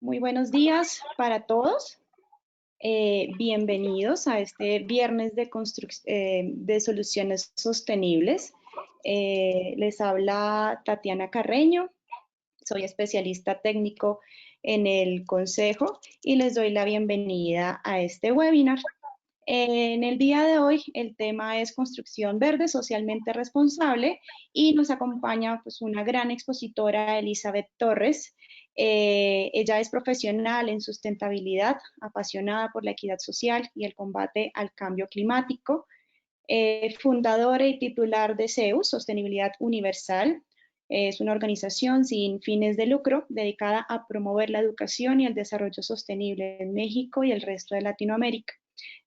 Muy buenos días para todos. Bienvenidos a este viernes de soluciones sostenibles. Les habla Tatiana Carreño, soy especialista técnico en el Consejo y les doy la bienvenida a este webinar. En el día de hoy el tema es construcción verde socialmente responsable y nos acompaña pues, una gran expositora, Elizabeth Torres. Ella es profesional en sustentabilidad, apasionada por la equidad social y el combate al cambio climático, fundadora y titular de CEUS, Sostenibilidad Universal. Es una organización sin fines de lucro dedicada a promover la educación y el desarrollo sostenible en México y el resto de Latinoamérica.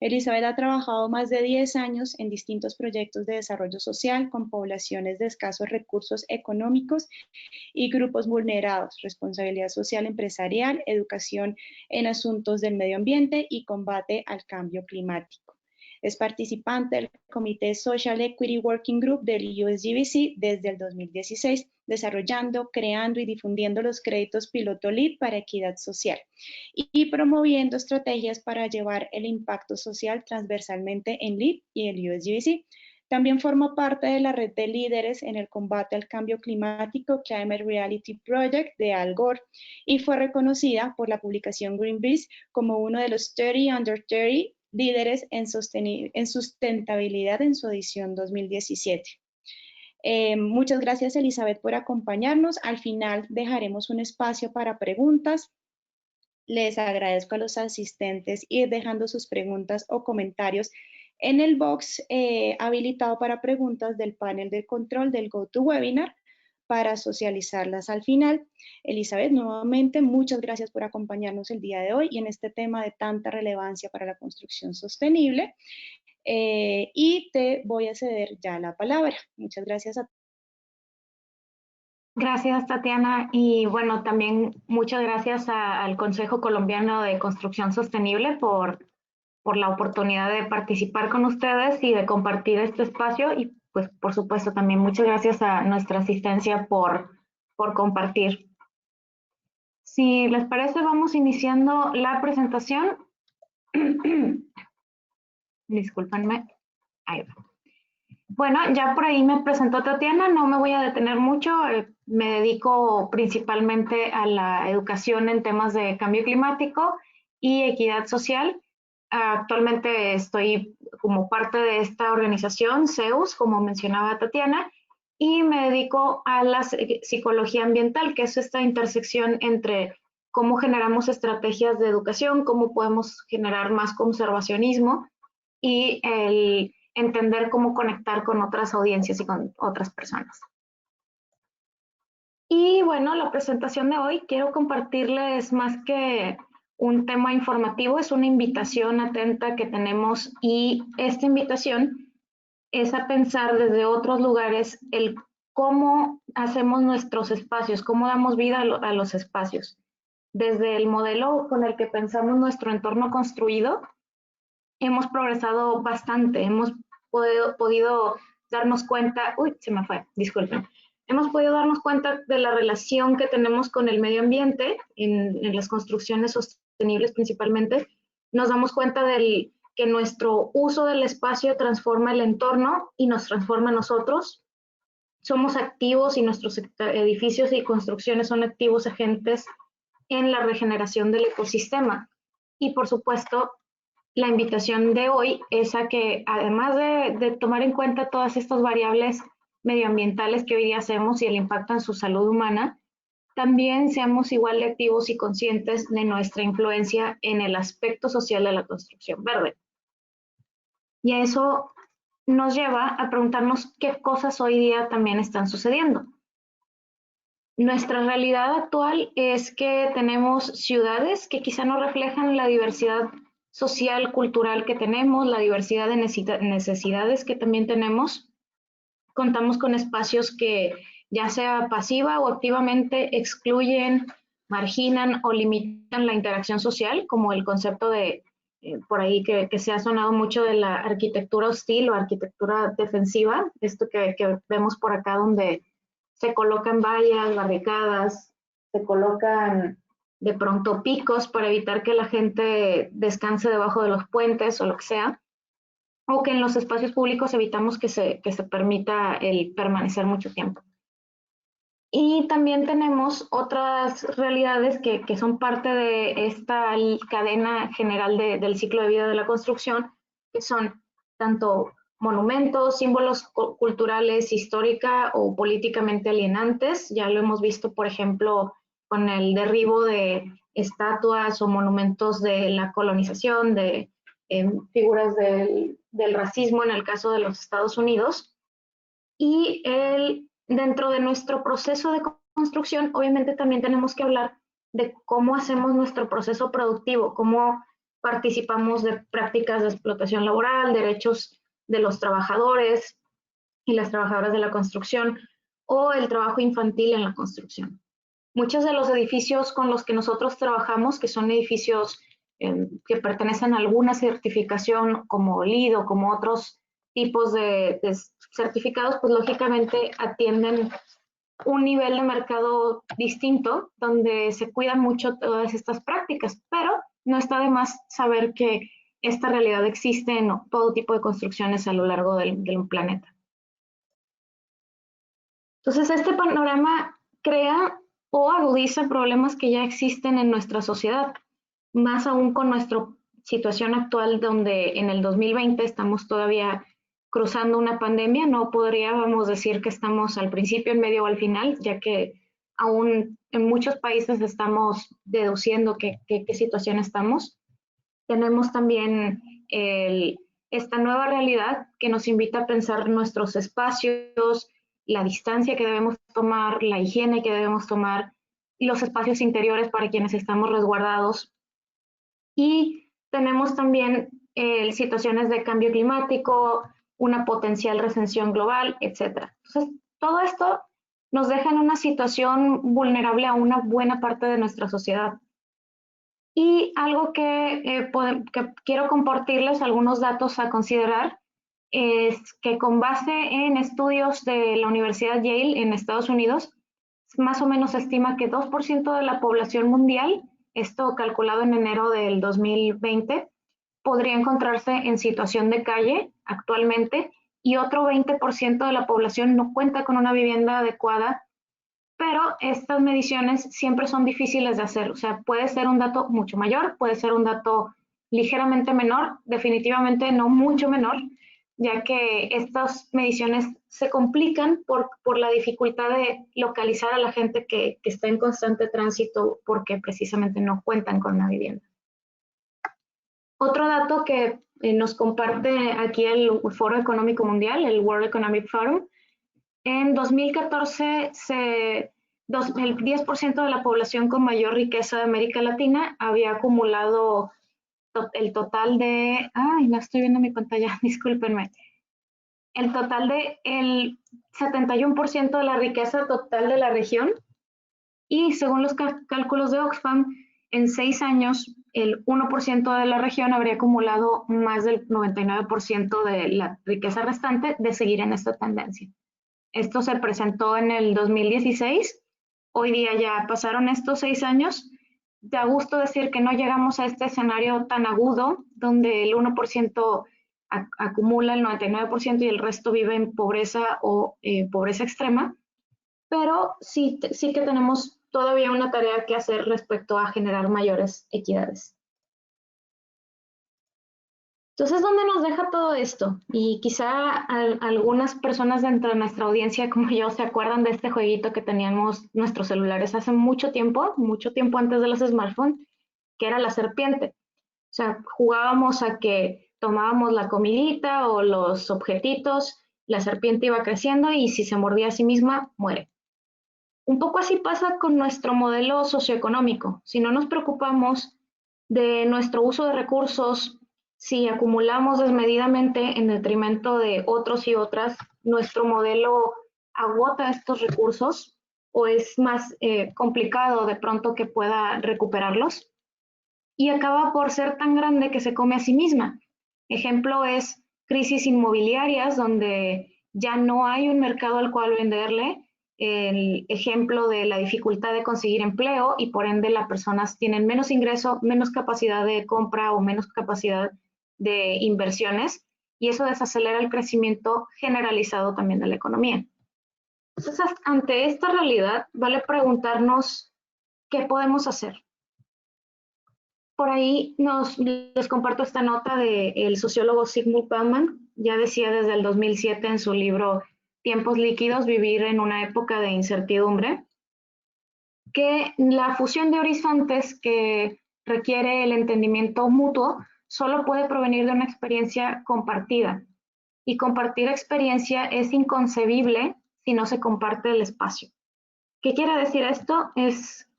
Elizabeth ha trabajado más de 10 años en distintos proyectos de desarrollo social con poblaciones de escasos recursos económicos y grupos vulnerados, responsabilidad social empresarial, educación en asuntos del medio ambiente y combate al cambio climático. Es participante del Comité Social Equity Working Group del USGBC desde el 2016, desarrollando, creando y difundiendo los créditos piloto LEED para equidad social y promoviendo estrategias para llevar el impacto social transversalmente en LEED y el USGBC. También forma parte de la red de líderes en el combate al cambio climático Climate Reality Project de Al Gore y fue reconocida por la publicación Greenpeace como uno de los 30 Under 30 líderes en sustentabilidad en su edición 2017. Muchas gracias, Elizabeth, por acompañarnos. Al final dejaremos un espacio para preguntas. Les agradezco a los asistentes ir dejando sus preguntas o comentarios en el box habilitado para preguntas del panel de control del GoToWebinar para socializarlas al final. Elizabeth, nuevamente, muchas gracias por acompañarnos el día de hoy y en este tema de tanta relevancia para la construcción sostenible. Y te voy a ceder ya la palabra. Muchas gracias a Gracias, Tatiana. Y bueno, también muchas gracias al Consejo Colombiano de Construcción Sostenible por la oportunidad de participar con ustedes y de compartir este espacio. Y pues, por supuesto, también muchas gracias a nuestra asistencia por compartir. Si les parece, vamos iniciando la presentación. Discúlpenme. Ahí va. Bueno, ya por ahí me presentó Tatiana, no me voy a detener mucho, me dedico principalmente a la educación en temas de cambio climático y equidad social. Actualmente estoy como parte de esta organización, CEUS, como mencionaba Tatiana, y me dedico a la psicología ambiental, que es esta intersección entre cómo generamos estrategias de educación, cómo podemos generar más conservacionismo y el entender cómo conectar con otras audiencias y con otras personas. Y bueno, la presentación de hoy quiero compartirles más que un tema informativo, es una invitación atenta que tenemos y esta invitación es a pensar desde otros lugares el cómo hacemos nuestros espacios, cómo damos vida a los espacios. Desde el modelo con el que pensamos nuestro entorno construido, hemos progresado bastante, hemos podido darnos cuenta, se me fue, disculpen, hemos podido darnos cuenta de la relación que tenemos con el medio ambiente en las construcciones sostenibles principalmente. Nos damos cuenta que nuestro uso del espacio transforma el entorno y nos transforma a nosotros. Somos activos y nuestros edificios y construcciones son activos agentes en la regeneración del ecosistema. Y por supuesto, la invitación de hoy es a que, además de tomar en cuenta todas estas variables medioambientales que hoy día hacemos y el impacto en su salud humana, también seamos igual de activos y conscientes de nuestra influencia en el aspecto social de la construcción verde. Y a eso nos lleva a preguntarnos qué cosas hoy día también están sucediendo. Nuestra realidad actual es que tenemos ciudades que quizá no reflejan la diversidad social, cultural que tenemos, la diversidad de necesidades que también tenemos. Contamos con espacios que ya sea pasiva o activamente excluyen, marginan o limitan la interacción social, como el concepto de, por ahí que se ha sonado mucho de la arquitectura hostil o arquitectura defensiva, esto que vemos por acá donde se colocan vallas, barricadas, se colocan de pronto picos para evitar que la gente descanse debajo de los puentes o lo que sea, o que en los espacios públicos evitamos que se permita el permanecer mucho tiempo. Y también tenemos otras realidades que son parte de esta cadena general del ciclo de vida de la construcción, que son tanto monumentos, símbolos culturales, histórica o políticamente alienantes. Ya lo hemos visto, por ejemplo, con el derribo de estatuas o monumentos de la colonización, de figuras del racismo en el caso de los Estados Unidos. Y dentro de nuestro proceso de construcción, obviamente también tenemos que hablar de cómo hacemos nuestro proceso productivo, cómo participamos de prácticas de explotación laboral, derechos de los trabajadores y las trabajadoras de la construcción, o el trabajo infantil en la construcción. Muchos de los edificios con los que nosotros trabajamos, que son edificios que pertenecen a alguna certificación como LEED o como otros tipos de certificados, pues lógicamente atienden un nivel de mercado distinto, donde se cuidan mucho todas estas prácticas, pero no está de más saber que esta realidad existe en todo tipo de construcciones a lo largo del planeta. Entonces, este panorama crea o agudiza problemas que ya existen en nuestra sociedad, más aún con nuestra situación actual, donde en el 2020 estamos todavía cruzando una pandemia. No podríamos decir que estamos al principio, en medio o al final, ya que aún en muchos países estamos deduciendo qué situación estamos. Tenemos también esta nueva realidad que nos invita a pensar nuestros espacios, la distancia que debemos tomar, la higiene que debemos tomar, y los espacios interiores para quienes estamos resguardados. Y tenemos también situaciones de cambio climático, una potencial recesión global, etc. Entonces, todo esto nos deja en una situación vulnerable a una buena parte de nuestra sociedad. Y algo que quiero compartirles, algunos datos a considerar, es que con base en estudios de la Universidad Yale en Estados Unidos, más o menos se estima que 2% de la población mundial, esto calculado en enero del 2020, podría encontrarse en situación de calle actualmente, y otro 20% de la población no cuenta con una vivienda adecuada, pero estas mediciones siempre son difíciles de hacer. O sea, puede ser un dato mucho mayor, puede ser un dato ligeramente menor, definitivamente no mucho menor, ya que estas mediciones se complican por la dificultad de localizar a la gente que está en constante tránsito porque precisamente no cuentan con una vivienda. Otro dato que nos comparte aquí el Foro Económico Mundial, el World Economic Forum, en 2014 el 10% de la población con mayor riqueza de América Latina había acumulado el total de, no estoy viendo mi pantalla, discúlpenme, el total de el 71% de la riqueza total de la región, y según los cálculos de Oxfam, en 6 años el 1% de la región habría acumulado más del 99% de la riqueza restante de seguir en esta tendencia. Esto se presentó en el 2016, hoy día ya pasaron estos 6 años. Da gusto decir que no llegamos a este escenario tan agudo, donde el 1% acumula el 99% y el resto vive en pobreza o pobreza extrema, pero sí que tenemos todavía una tarea que hacer respecto a generar mayores equidades. Entonces, ¿dónde nos deja todo esto? Y quizá algunas personas dentro de nuestra audiencia, como yo, se acuerdan de este jueguito que teníamos nuestros celulares hace mucho tiempo antes de los smartphones, que era la serpiente. O sea, jugábamos a que tomábamos la comidita o los objetitos, la serpiente iba creciendo y si se mordía a sí misma, muere. Un poco así pasa con nuestro modelo socioeconómico. Si no nos preocupamos de nuestro uso de recursos, si acumulamos desmedidamente en detrimento de otros y otras, nuestro modelo agota estos recursos o es más complicado de pronto que pueda recuperarlos y acaba por ser tan grande que se come a sí misma. Ejemplo es crisis inmobiliarias donde ya no hay un mercado al cual venderle, el ejemplo de la dificultad de conseguir empleo y por ende las personas tienen menos ingreso, menos capacidad de compra o menos capacidad de inversiones y eso desacelera el crecimiento generalizado también de la economía. Entonces, ante esta realidad, vale preguntarnos qué podemos hacer. Por ahí les comparto esta nota del sociólogo Zygmunt Bauman, ya decía desde el 2007 en su libro Tiempos líquidos, vivir en una época de incertidumbre, que la fusión de horizontes que requiere el entendimiento mutuo solo puede provenir de una experiencia compartida. Y compartir experiencia es inconcebible si no se comparte el espacio. ¿Qué quiere decir esto? Es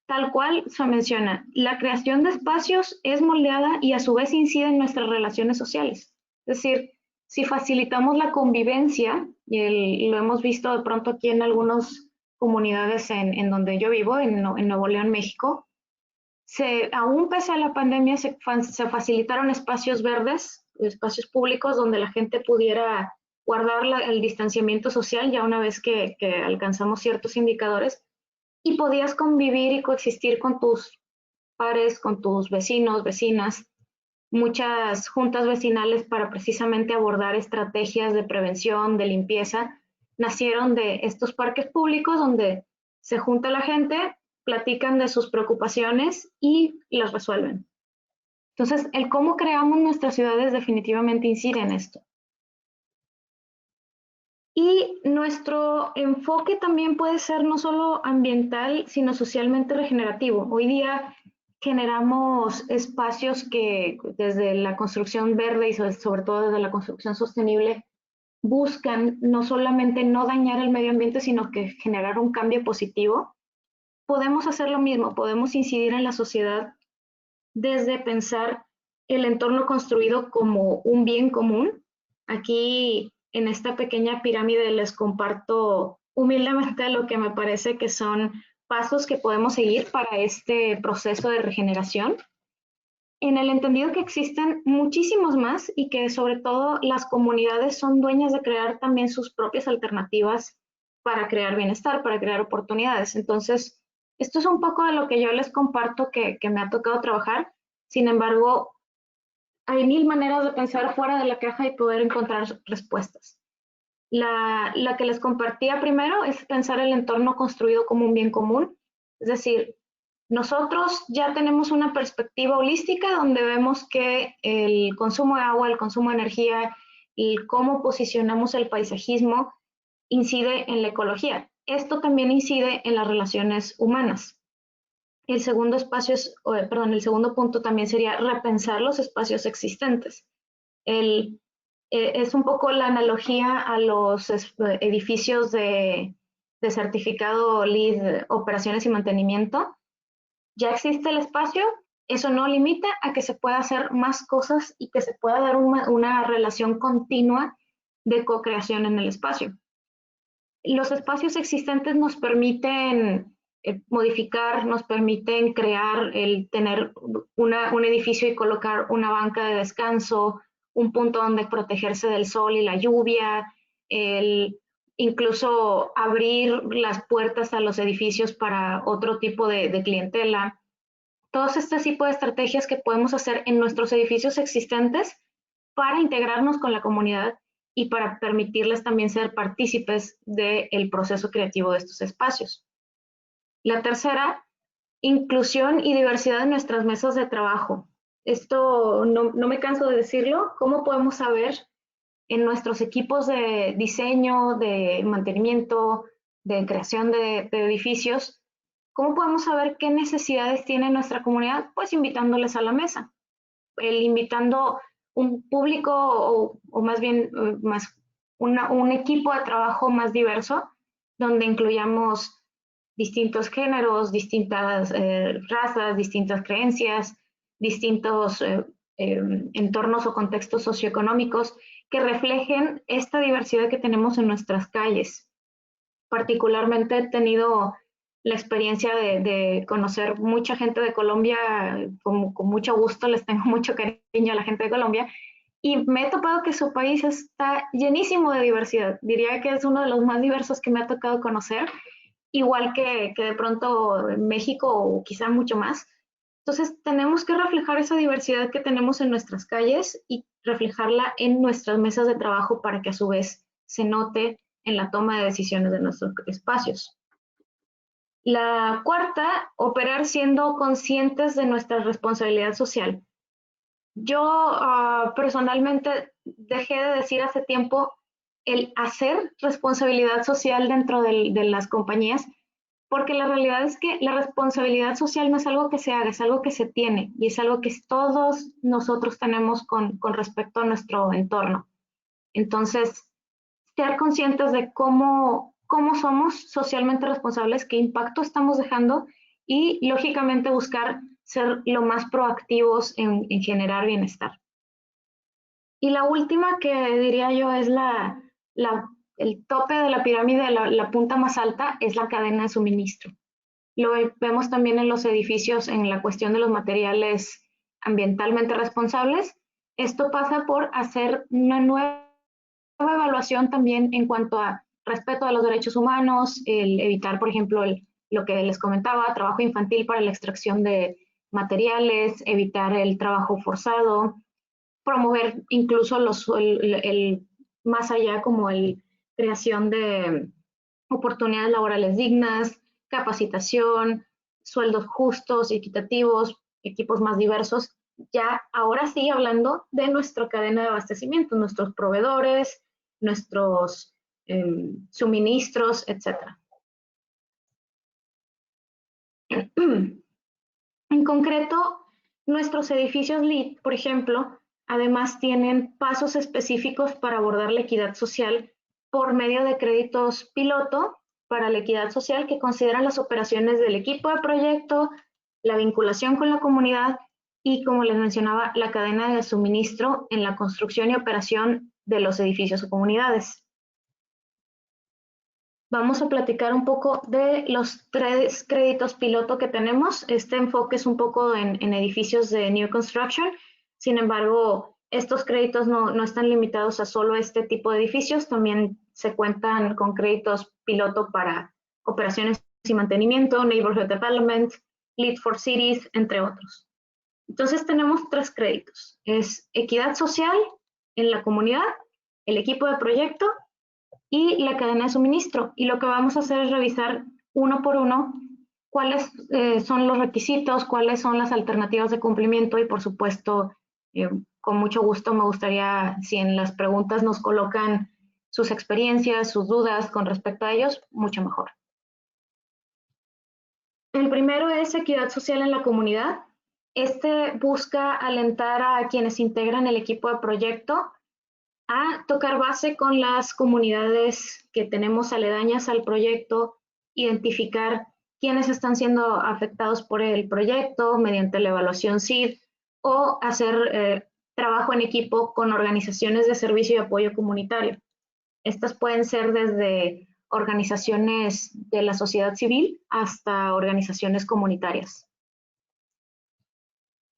tal cual se menciona, la creación de espacios es moldeada y a su vez incide en nuestras relaciones sociales. Es decir, si facilitamos la convivencia, y lo hemos visto de pronto aquí en algunas comunidades en donde yo vivo, en Nuevo León, México, aún pese a la pandemia se facilitaron espacios verdes, espacios públicos donde la gente pudiera guardar el distanciamiento social ya una vez que alcanzamos ciertos indicadores y podías convivir y coexistir con tus pares, con tus vecinos, vecinas, muchas juntas vecinales para precisamente abordar estrategias de prevención, de limpieza, nacieron de estos parques públicos donde se junta la gente, platican de sus preocupaciones y las resuelven. Entonces, el cómo creamos nuestras ciudades definitivamente incide en esto. Y nuestro enfoque también puede ser no solo ambiental, sino socialmente regenerativo. Hoy día generamos espacios que desde la construcción verde y sobre todo desde la construcción sostenible buscan no solamente no dañar el medio ambiente, sino que generar un cambio positivo. Podemos hacer lo mismo, podemos incidir en la sociedad desde pensar el entorno construido como un bien común. Aquí en esta pequeña pirámide les comparto humildemente lo que me parece que son pasos que podemos seguir para este proceso de regeneración, en el entendido que existen muchísimos más y que sobre todo las comunidades son dueñas de crear también sus propias alternativas para crear bienestar, para crear oportunidades. Entonces, esto es un poco de lo que yo les comparto que me ha tocado trabajar. Sin embargo, hay mil maneras de pensar fuera de la caja y poder encontrar respuestas. La que les compartía primero es pensar el entorno construido como un bien común, es decir, nosotros ya tenemos una perspectiva holística donde vemos que el consumo de agua, el consumo de energía y cómo posicionamos el paisajismo incide en la ecología. Esto también incide en las relaciones humanas. El segundo el segundo punto también sería repensar los espacios existentes. Es un poco la analogía a los edificios de certificado LEED, operaciones y mantenimiento. Ya existe el espacio, eso no limita a que se pueda hacer más cosas y que se pueda dar una relación continua de co-creación en el espacio. Los espacios existentes nos permiten modificar, nos permiten crear, el tener un edificio y colocar una banca de descanso, un punto donde protegerse del sol y la lluvia, incluso abrir las puertas a los edificios para otro tipo de clientela. Todos este tipo de estrategias que podemos hacer en nuestros edificios existentes para integrarnos con la comunidad y para permitirles también ser partícipes del proceso creativo de estos espacios. La tercera, inclusión y diversidad en nuestras mesas de trabajo. Esto no me canso de decirlo. ¿Cómo podemos saber en nuestros equipos de diseño, de mantenimiento, de creación de edificios, cómo podemos saber qué necesidades tiene nuestra comunidad? Pues invitándoles a la mesa. Invitando un público o más bien un equipo de trabajo más diverso, donde incluyamos distintos géneros, distintas razas, distintas creencias, distintos entornos o contextos socioeconómicos que reflejen esta diversidad que tenemos en nuestras calles. Particularmente he tenido la experiencia de conocer mucha gente de Colombia, con mucho gusto, les tengo mucho cariño a la gente de Colombia, y me he topado que su país está llenísimo de diversidad. Diría que es uno de los más diversos que me ha tocado conocer, igual que de pronto México o quizá mucho más. Entonces, tenemos que reflejar esa diversidad que tenemos en nuestras calles y reflejarla en nuestras mesas de trabajo para que a su vez se note en la toma de decisiones de nuestros espacios. La cuarta, operar siendo conscientes de nuestra responsabilidad social. Yo personalmente dejé de decir hace tiempo el hacer responsabilidad social dentro de las compañías, porque la realidad es que la responsabilidad social no es algo que se haga, es algo que se tiene y es algo que todos nosotros tenemos con respecto a nuestro entorno. Entonces, ser conscientes de cómo somos socialmente responsables, qué impacto estamos dejando y, lógicamente, buscar ser lo más proactivos en generar bienestar. Y la última que diría yo es el tope de la pirámide, la punta más alta, es la cadena de suministro. Lo vemos también en los edificios en la cuestión de los materiales ambientalmente responsables. Esto pasa por hacer una nueva evaluación también en cuanto a respeto a los derechos humanos, el evitar, por ejemplo, lo que les comentaba, trabajo infantil para la extracción de materiales, evitar el trabajo forzado, promover incluso más allá como creación de oportunidades laborales dignas, capacitación, sueldos justos, equitativos, equipos más diversos. Ya ahora sí hablando de nuestra cadena de abastecimiento, nuestros proveedores, nuestros suministros, etc. En concreto, nuestros edificios LEED, por ejemplo, además tienen pasos específicos para abordar la equidad social por medio de créditos piloto para la equidad social que consideran las operaciones del equipo de proyecto, la vinculación con la comunidad y, como les mencionaba, la cadena de suministro en la construcción y operación de los edificios o comunidades. Vamos a platicar un poco de los 3 créditos piloto que tenemos. Este enfoque es un poco en edificios de New Construction. Sin embargo, estos créditos no están limitados a solo este tipo de edificios. También se cuentan con créditos piloto para operaciones y mantenimiento, Neighborhood Development, Lead for Cities, entre otros. Entonces tenemos 3 créditos. Es equidad social en la comunidad, el equipo de proyecto y la cadena de suministro. Y lo que vamos a hacer es revisar uno por uno cuáles son los requisitos, cuáles son las alternativas de cumplimiento y, por supuesto, con mucho gusto me gustaría, si en las preguntas nos colocan sus experiencias, sus dudas con respecto a ellos, mucho mejor. El primero es equidad social en la comunidad. Este busca alentar a quienes integran el equipo de proyecto a tocar base con las comunidades que tenemos aledañas al proyecto, identificar quiénes están siendo afectados por el proyecto mediante la evaluación SID o hacer trabajo en equipo con organizaciones de servicio y apoyo comunitario. Estas pueden ser desde organizaciones de la sociedad civil hasta organizaciones comunitarias.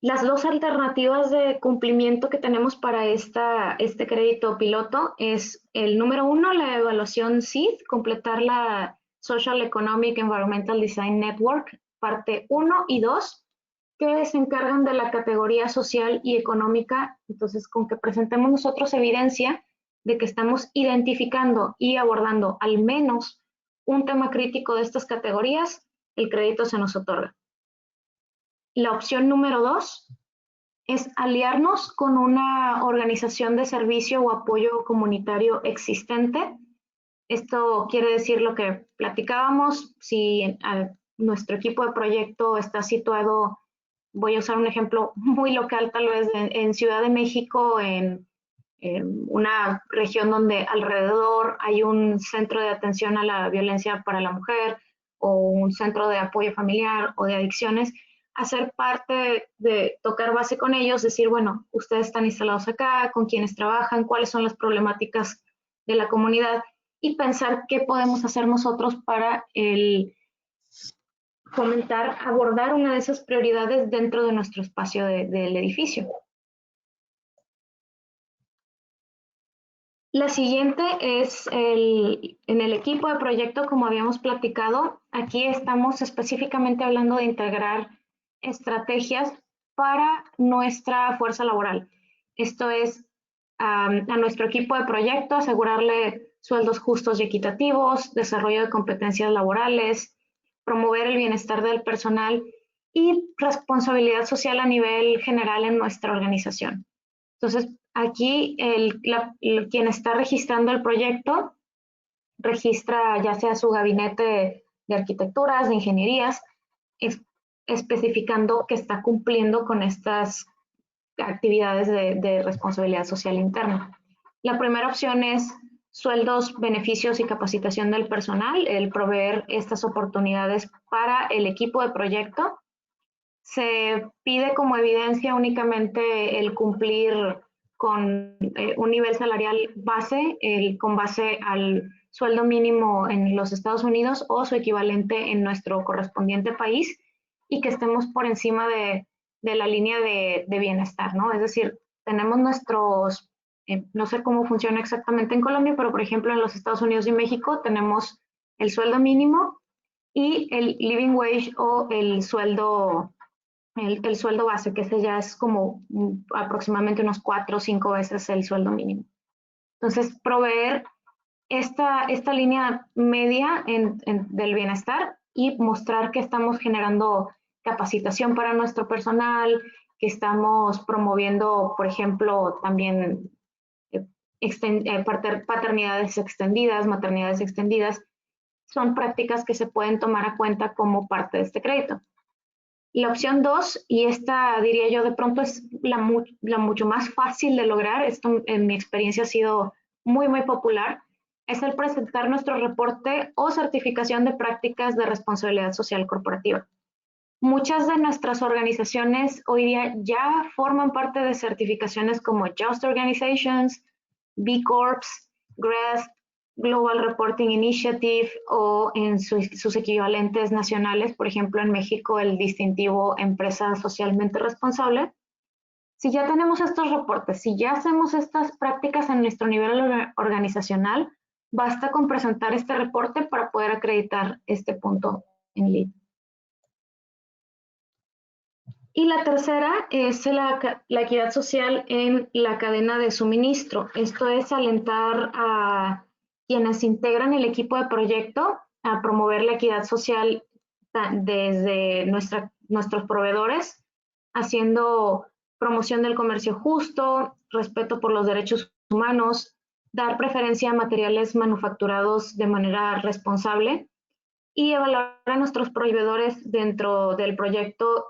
Las 2 alternativas de cumplimiento que tenemos para este crédito piloto es el número 1, la evaluación SEED, completar la Social Economic Environmental Design Network, parte 1 y 2, que se encargan de la categoría social y económica. Entonces, con que presentemos nosotros evidencia de que estamos identificando y abordando al menos un tema crítico de estas categorías, el crédito se nos otorga. La opción número 2 es aliarnos con una organización de servicio o apoyo comunitario existente. Esto quiere decir lo que platicábamos. Si nuestro equipo de proyecto está situado, voy a usar un ejemplo muy local, tal vez en Ciudad de México, en una región donde alrededor hay un centro de atención a la violencia para la mujer o un centro de apoyo familiar o de adicciones, hacer parte de tocar base con ellos, decir, bueno, ustedes están instalados acá, con quiénes trabajan, cuáles son las problemáticas de la comunidad y pensar qué podemos hacer nosotros para fomentar, abordar una de esas prioridades dentro de nuestro espacio del edificio. La siguiente es en el equipo de proyecto, como habíamos platicado. Aquí estamos específicamente hablando de integrar estrategias para nuestra fuerza laboral. Esto es a nuestro equipo de proyecto asegurarle sueldos justos y equitativos, desarrollo de competencias laborales, promover el bienestar del personal y responsabilidad social a nivel general en nuestra organización. Entonces, aquí quien está registrando el proyecto registra ya sea su gabinete de arquitecturas, de ingenierías, especificando que está cumpliendo con estas actividades de responsabilidad social interna. La primera opción es sueldos, beneficios y capacitación del personal, el proveer estas oportunidades para el equipo de proyecto. Se pide como evidencia únicamente el cumplir con un nivel salarial base, con base al sueldo mínimo en los Estados Unidos o su equivalente en nuestro correspondiente país, y que estemos por encima de la línea de bienestar, ¿no? Es decir, tenemos nuestros, no sé cómo funciona exactamente en Colombia, pero por ejemplo en los Estados Unidos y México tenemos el sueldo mínimo y el living wage o el sueldo base, que ese ya es como aproximadamente unos 4 o 5 veces el sueldo mínimo. Entonces, proveer esta línea media del bienestar y mostrar que estamos generando capacitación para nuestro personal, que estamos promoviendo, por ejemplo, también paternidades extendidas, maternidades extendidas, son prácticas que se pueden tomar a cuenta como parte de este crédito. La opción 2, y esta diría yo de pronto es la mucho más fácil de lograr, esto en mi experiencia ha sido muy, muy popular, es el presentar nuestro reporte o certificación de prácticas de responsabilidad social corporativa. Muchas de nuestras organizaciones hoy día ya forman parte de certificaciones como Just Organizations, B Corps, GRESB, Global Reporting Initiative o en sus equivalentes nacionales, por ejemplo en México el distintivo Empresa Socialmente Responsable. Si ya tenemos estos reportes, si ya hacemos estas prácticas en nuestro nivel organizacional, basta con presentar este reporte para poder acreditar este punto en LEED. Y la tercera es la equidad social en la cadena de suministro. Esto es alentar a quienes integran el equipo de proyecto a promover la equidad social desde nuestros proveedores, haciendo promoción del comercio justo, respeto por los derechos humanos, dar preferencia a materiales manufacturados de manera responsable y evaluar a nuestros proveedores dentro del proyecto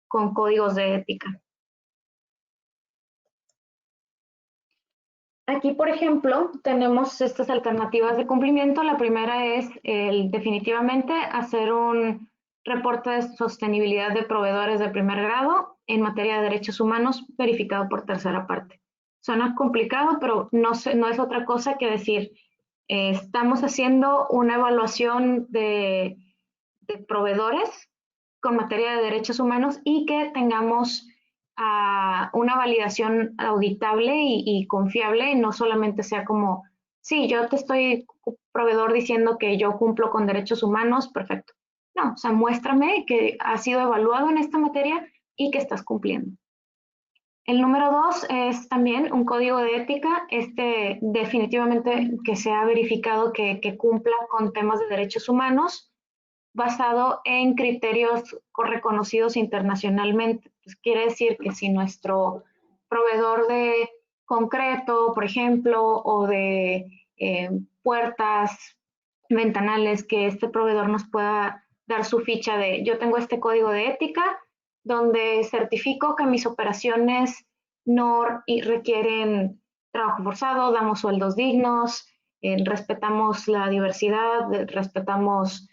con códigos de ética. Aquí, por ejemplo, tenemos estas alternativas de cumplimiento. La primera es definitivamente hacer un reporte de sostenibilidad de proveedores de primer grado en materia de derechos humanos verificado por tercera parte. Suena complicado, pero no es otra cosa que decir, estamos haciendo una evaluación de proveedores con materia de derechos humanos y que tengamos una validación auditable y confiable, y no solamente sea como, sí, yo te estoy proveedor diciendo que yo cumplo con derechos humanos, perfecto. No, o sea, muéstrame que has sido evaluado en esta materia y que estás cumpliendo. El número 2 es también un código de ética, definitivamente que se ha verificado que cumpla con temas de derechos humanos, basado en criterios reconocidos internacionalmente. Pues quiere decir que si nuestro proveedor de concreto, por ejemplo, o de puertas, ventanales, que este proveedor nos pueda dar su ficha de yo tengo este código de ética donde certifico que mis operaciones no requieren trabajo forzado, damos sueldos dignos, respetamos la diversidad, respetamos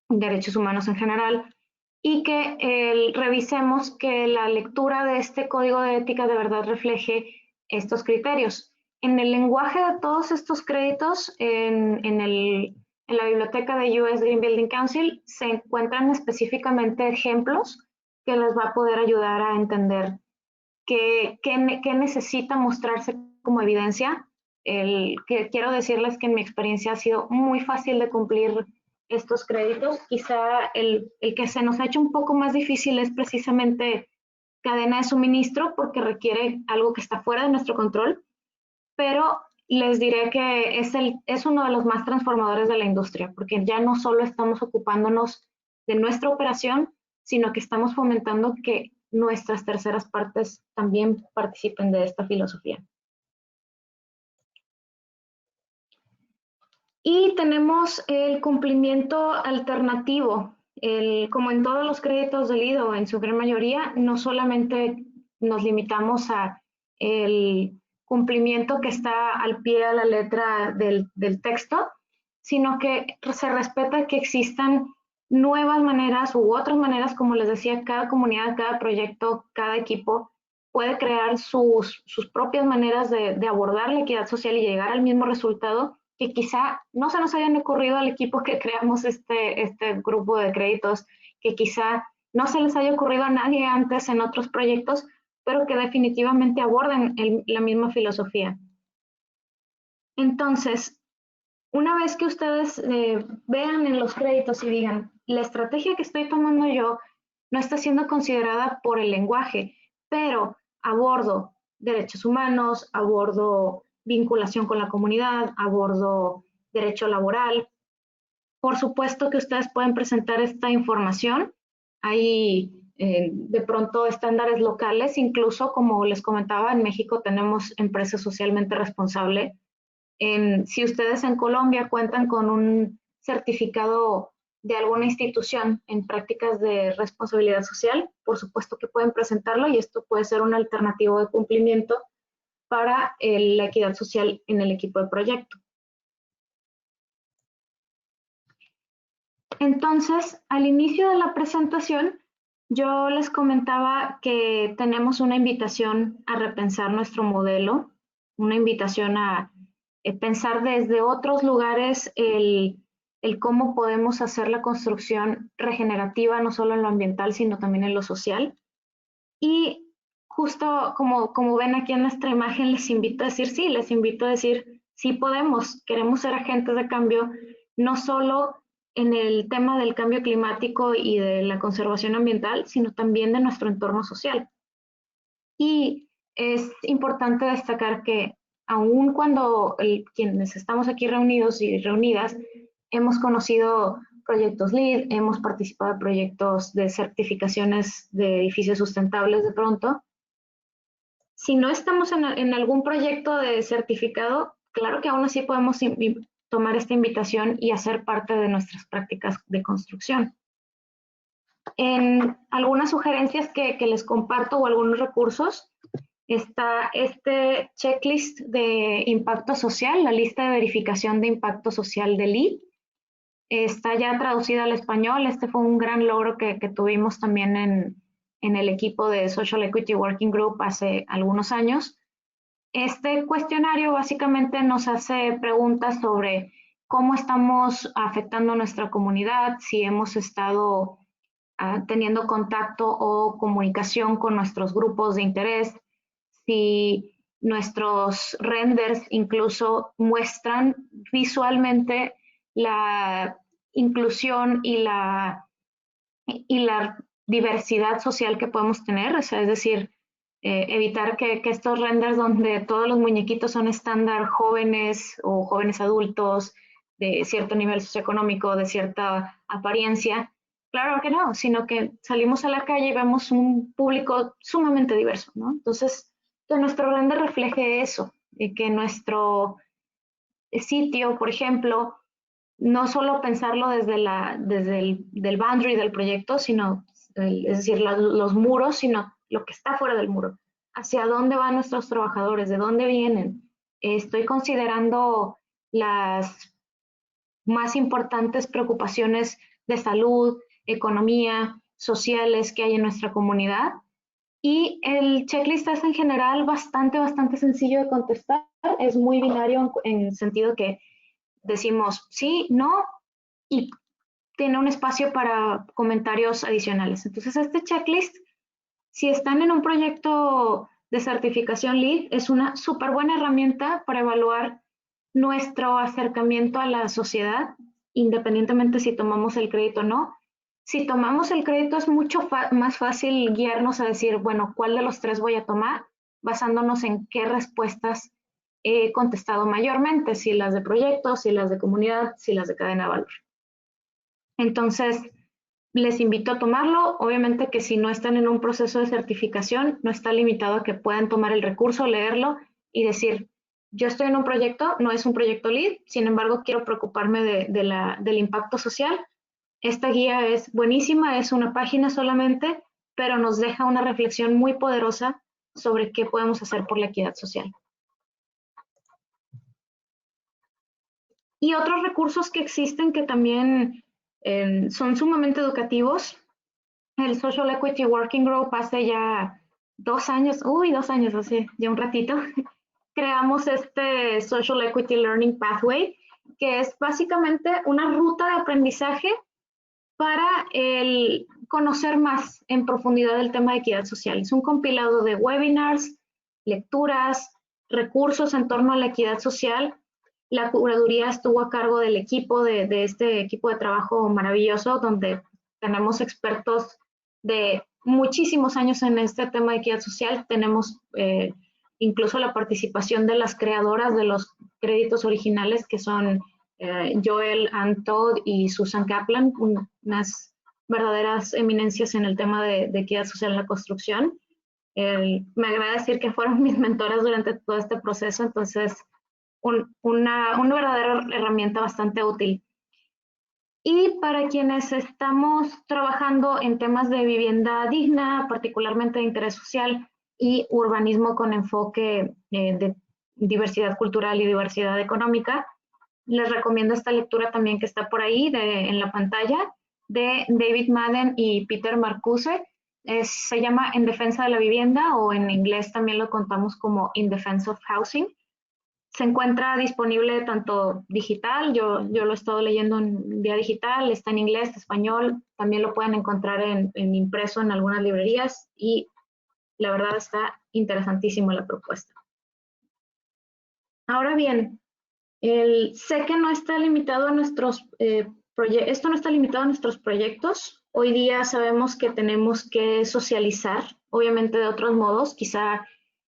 derechos humanos en general, y que revisemos que la lectura de este código de ética de verdad refleje estos criterios. En el lenguaje de todos estos créditos, en la biblioteca de US Green Building Council, se encuentran específicamente ejemplos que les va a poder ayudar a entender qué necesita mostrarse como evidencia. Que quiero decirles que en mi experiencia ha sido muy fácil de cumplir estos créditos. Quizá el que se nos ha hecho un poco más difícil es precisamente cadena de suministro, porque requiere algo que está fuera de nuestro control, pero les diré que es uno de los más transformadores de la industria, porque ya no solo estamos ocupándonos de nuestra operación, sino que estamos fomentando que nuestras terceras partes también participen de esta filosofía. Y tenemos el cumplimiento alternativo. Como en todos los créditos del IDO, en su gran mayoría, no solamente nos limitamos a el cumplimiento que está al pie de la letra del texto, sino que se respeta que existan nuevas maneras u otras maneras, como les decía, cada comunidad, cada proyecto, cada equipo puede crear sus propias maneras de abordar la equidad social y llegar al mismo resultado que quizá no se nos hayan ocurrido al equipo que creamos este grupo de créditos, que quizá no se les haya ocurrido a nadie antes en otros proyectos, pero que definitivamente aborden la misma filosofía. Entonces, una vez que ustedes vean en los créditos y digan, la estrategia que estoy tomando yo no está siendo considerada por el lenguaje, pero abordo derechos humanos, abordo vinculación con la comunidad, abordo derecho laboral. Por supuesto que ustedes pueden presentar esta información. Hay de pronto estándares locales, incluso como les comentaba, en México tenemos empresa socialmente responsable. Si ustedes en Colombia cuentan con un certificado de alguna institución en prácticas de responsabilidad social, por supuesto que pueden presentarlo y esto puede ser un alternativo de cumplimiento para la equidad social en el equipo de proyecto. Entonces, al inicio de la presentación, yo les comentaba que tenemos una invitación a repensar nuestro modelo, una invitación a pensar desde otros lugares el cómo podemos hacer la construcción regenerativa, no solo en lo ambiental, sino también en lo social. Y justo como ven aquí en nuestra imagen, les invito a decir sí, les invito a decir sí podemos, queremos ser agentes de cambio, no solo en el tema del cambio climático y de la conservación ambiental, sino también de nuestro entorno social. Y es importante destacar que aun cuando quienes estamos aquí reunidos y reunidas hemos conocido proyectos LEED, hemos participado en proyectos de certificaciones de edificios sustentables de pronto, si no estamos en algún proyecto de certificado, claro que aún así podemos tomar esta invitación y hacer parte de nuestras prácticas de construcción. En algunas sugerencias que les comparto o algunos recursos, está este checklist de impacto social, la lista de verificación de impacto social del LEED. Está ya traducida al español. Este fue un gran logro que tuvimos también en el equipo de Social Equity Working Group hace algunos años. Este cuestionario básicamente nos hace preguntas sobre cómo estamos afectando a nuestra comunidad, si hemos estado teniendo contacto o comunicación con nuestros grupos de interés, si nuestros renders incluso muestran visualmente la inclusión y la diversidad social que podemos tener, o sea, es decir, evitar que estos renders donde todos los muñequitos son estándar jóvenes o jóvenes adultos de cierto nivel socioeconómico, de cierta apariencia, claro que no, sino que salimos a la calle y vemos un público sumamente diverso, ¿no? Entonces, que nuestro render refleje eso, y que nuestro sitio, por ejemplo, no solo pensarlo desde el boundary del proyecto, sino, es decir, los muros, sino lo que está fuera del muro. ¿Hacia dónde van nuestros trabajadores? ¿De dónde vienen? Estoy considerando las más importantes preocupaciones de salud, economía, sociales que hay en nuestra comunidad. Y el checklist es en general bastante sencillo de contestar. Es muy binario en el sentido que decimos sí, no, y tiene un espacio para comentarios adicionales. Entonces, este checklist, si están en un proyecto de certificación LEED es una súper buena herramienta para evaluar nuestro acercamiento a la sociedad, independientemente si tomamos el crédito o no. Si tomamos el crédito es mucho más fácil guiarnos a decir, bueno, ¿cuál de los tres voy a tomar? Basándonos en qué respuestas he contestado mayormente, si las de proyecto, si las de comunidad, si las de cadena de valor. Entonces, les invito a tomarlo. Obviamente que si no están en un proceso de certificación, no está limitado a que puedan tomar el recurso, leerlo y decir, yo estoy en un proyecto, no es un proyecto LEED, sin embargo, quiero preocuparme del impacto social. Esta guía es buenísima, es una página solamente, pero nos deja una reflexión muy poderosa sobre qué podemos hacer por la equidad social. Y otros recursos que existen que también son sumamente educativos. El Social Equity Working Group hace ya 2 años, hace ya un ratito, creamos este Social Equity Learning Pathway, que es básicamente una ruta de aprendizaje para el conocer más en profundidad el tema de equidad social. Es un compilado de webinars, lecturas, recursos en torno a la equidad social. La curaduría estuvo a cargo del equipo, de este equipo de trabajo maravilloso, donde tenemos expertos de muchísimos años en este tema de equidad social. Tenemos incluso la participación de las creadoras de los créditos originales, que son Joel Ann Todd y Susan Kaplan, unas verdaderas eminencias en el tema de equidad social en la construcción. Me agrada decir que fueron mis mentoras durante todo este proceso, entonces una verdadera herramienta bastante útil. Y para quienes estamos trabajando en temas de vivienda digna, particularmente de interés social y urbanismo con enfoque de diversidad cultural y diversidad económica, les recomiendo esta lectura también que está por ahí en la pantalla de David Madden y Peter Marcuse. Se llama En defensa de la vivienda, o en inglés también lo contamos como In Defense of Housing. Se encuentra disponible tanto digital, yo lo he estado leyendo en vía digital, está en inglés, español, también lo pueden encontrar en impreso en algunas librerías y la verdad está interesantísima la propuesta. Ahora bien, sé que no está limitado a nuestros esto no está limitado a nuestros proyectos. Hoy día sabemos que tenemos que socializar, obviamente de otros modos. Quizá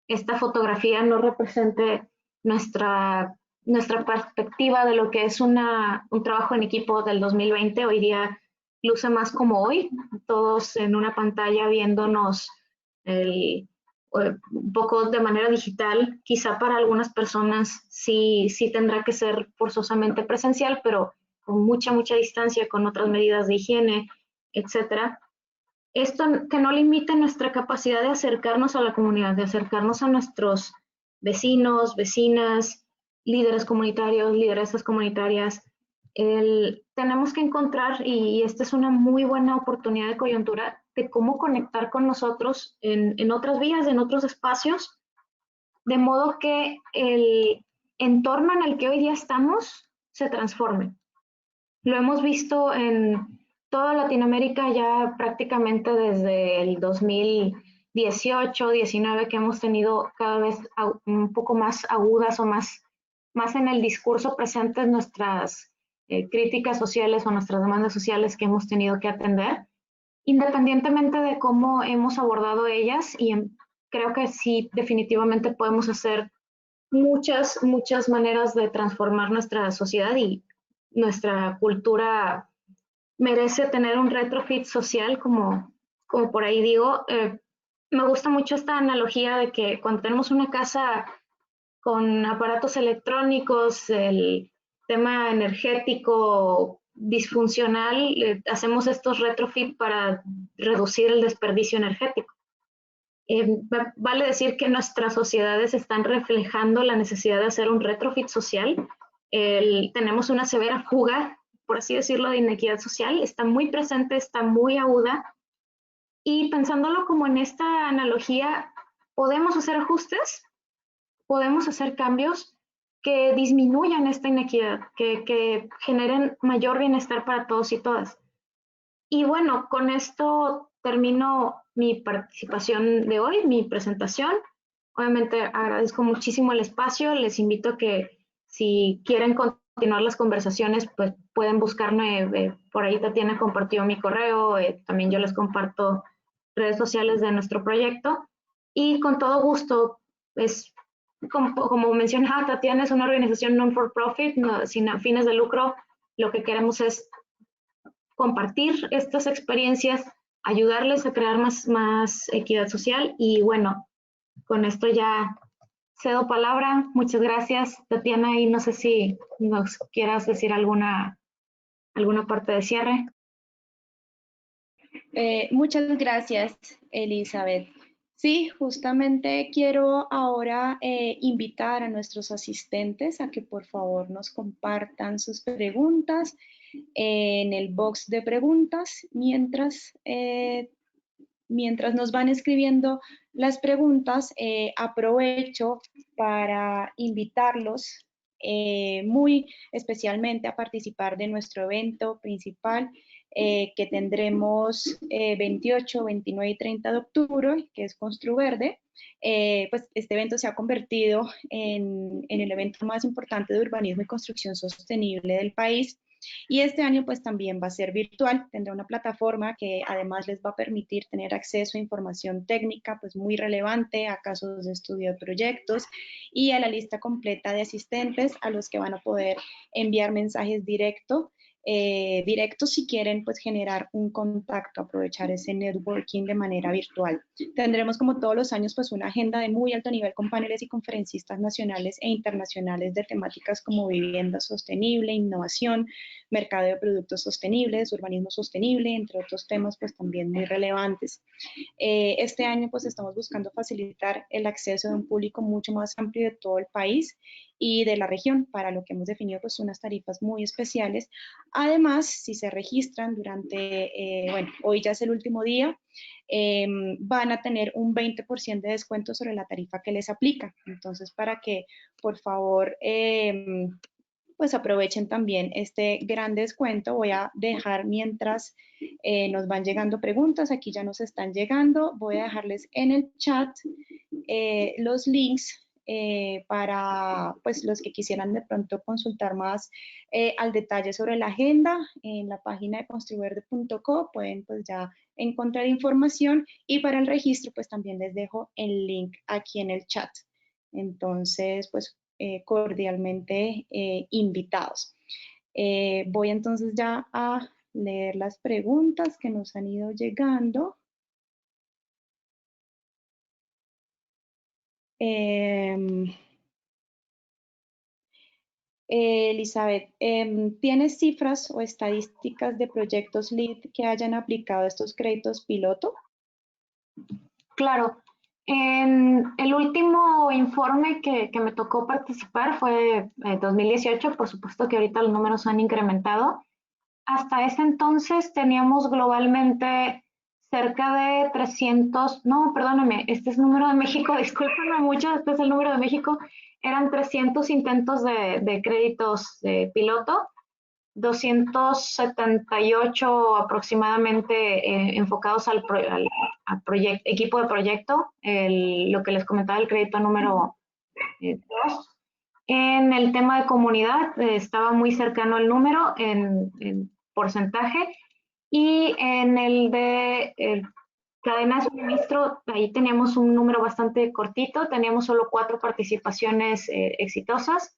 esta fotografía no represente nuestra perspectiva de lo que es un trabajo en equipo del 2020. Hoy día luce más como hoy, todos en una pantalla viéndonos un poco de manera digital. Quizá para algunas personas sí tendrá que ser forzosamente presencial, pero con mucha distancia, con otras medidas de higiene, etcétera. Esto que no limite nuestra capacidad de acercarnos a la comunidad, de acercarnos a nuestros vecinos, vecinas, líderes comunitarios, lideresas comunitarias. Tenemos que encontrar, y esta es una muy buena oportunidad de coyuntura, de cómo conectar con nosotros en otras vías, en otros espacios, de modo que el entorno en el que hoy día estamos se transforme. Lo hemos visto en toda Latinoamérica ya prácticamente desde el 2018, 19, que hemos tenido cada vez un poco más agudas o más en el discurso presentes nuestras críticas sociales o nuestras demandas sociales que hemos tenido que atender, independientemente de cómo hemos abordado ellas. Y creo que sí, definitivamente podemos hacer muchas maneras de transformar nuestra sociedad, y nuestra cultura merece tener un retrofit social, como por ahí digo. Me gusta mucho esta analogía de que cuando tenemos una casa con aparatos electrónicos, el tema energético disfuncional, hacemos estos retrofit para reducir el desperdicio energético. Vale decir que nuestras sociedades están reflejando la necesidad de hacer un retrofit social. Tenemos una severa fuga, por así decirlo, de inequidad social. Está muy presente, está muy aguda. Y pensándolo como en esta analogía, podemos hacer ajustes, podemos hacer cambios que disminuyan esta inequidad, que generen mayor bienestar para todos y todas. Y bueno, con esto termino mi participación de hoy, mi presentación. Obviamente agradezco muchísimo el espacio, les invito a que si quieren continuar las conversaciones, pues pueden buscarme, por ahí Tatiana compartió mi correo, también yo les comparto redes sociales de nuestro proyecto y con todo gusto, es como mencionaba Tatiana, es una organización non-for-profit, no, sin fines de lucro, lo que queremos es compartir estas experiencias, ayudarles a crear más equidad social y bueno, con esto ya cedo palabra. Muchas gracias, Tatiana, y no sé si nos quieras decir alguna parte de cierre. Muchas gracias, Elizabeth. Sí, justamente quiero ahora invitar a nuestros asistentes a que por favor nos compartan sus preguntas en el box de preguntas mientras nos van escribiendo las preguntas. Aprovecho para invitarlos muy especialmente a participar de nuestro evento principal que tendremos 28, 29 y 30 de octubre, que es ConstruVerde. Pues este evento se ha convertido en el evento más importante de urbanismo y construcción sostenible del país. Y este año pues también va a ser virtual, tendrá una plataforma que además les va a permitir tener acceso a información técnica pues muy relevante, a casos de estudio de proyectos y a la lista completa de asistentes a los que van a poder enviar mensajes directos si quieren pues generar un contacto, aprovechar ese networking de manera virtual. Tendremos como todos los años pues una agenda de muy alto nivel con paneles y conferencistas nacionales e internacionales de temáticas como vivienda sostenible, innovación, mercado de productos sostenibles, urbanismo sostenible, entre otros temas pues también muy relevantes. Este año pues estamos buscando facilitar el acceso de un público mucho más amplio de todo el país y de la región, para lo que hemos definido pues unas tarifas muy especiales. Además, si se registran durante, bueno, hoy ya es el último día, van a tener un 20% de descuento sobre la tarifa que les aplica. Entonces, para que por favor pues aprovechen también este gran descuento. Voy a dejar mientras nos van llegando preguntas, aquí ya nos están llegando, voy a dejarles en el chat los links para pues los que quisieran de pronto consultar más al detalle sobre la agenda en la página de construverde.co pueden pues ya encontrar información y para el registro pues también les dejo el link aquí en el chat. Entonces pues cordialmente invitados. Voy entonces ya a leer las preguntas que nos han ido llegando. Elizabeth, ¿tienes cifras o estadísticas de proyectos LEED que hayan aplicado estos créditos piloto? Claro. En el último informe que me tocó participar fue 2018, por supuesto que ahorita los números han incrementado. Hasta ese entonces teníamos globalmente cerca de 300, no, perdóname, este es el número de México, discúlpenme mucho, este es el número de México, eran 300 intentos de créditos de piloto, 278 aproximadamente enfocados al equipo de proyecto, lo que les comentaba el crédito número 2. En el tema de comunidad estaba muy cercano el número en porcentaje y en el de cadena de suministro, ahí teníamos un número bastante cortito, teníamos solo 4 participaciones exitosas.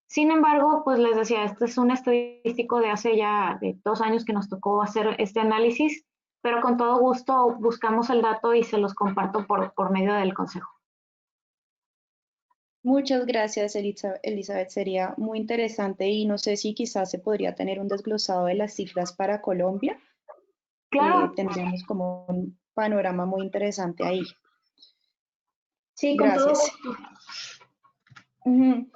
Sin embargo, pues les decía, este es un estadístico de hace ya 2 años que nos tocó hacer este análisis, pero con todo gusto buscamos el dato y se los comparto por medio del consejo. Muchas gracias, Elizabeth. Sería muy interesante y no sé si quizás se podría tener un desglosado de las cifras para Colombia. Claro. Tendríamos como un panorama muy interesante ahí. Sí, Gracias. Con todo gusto.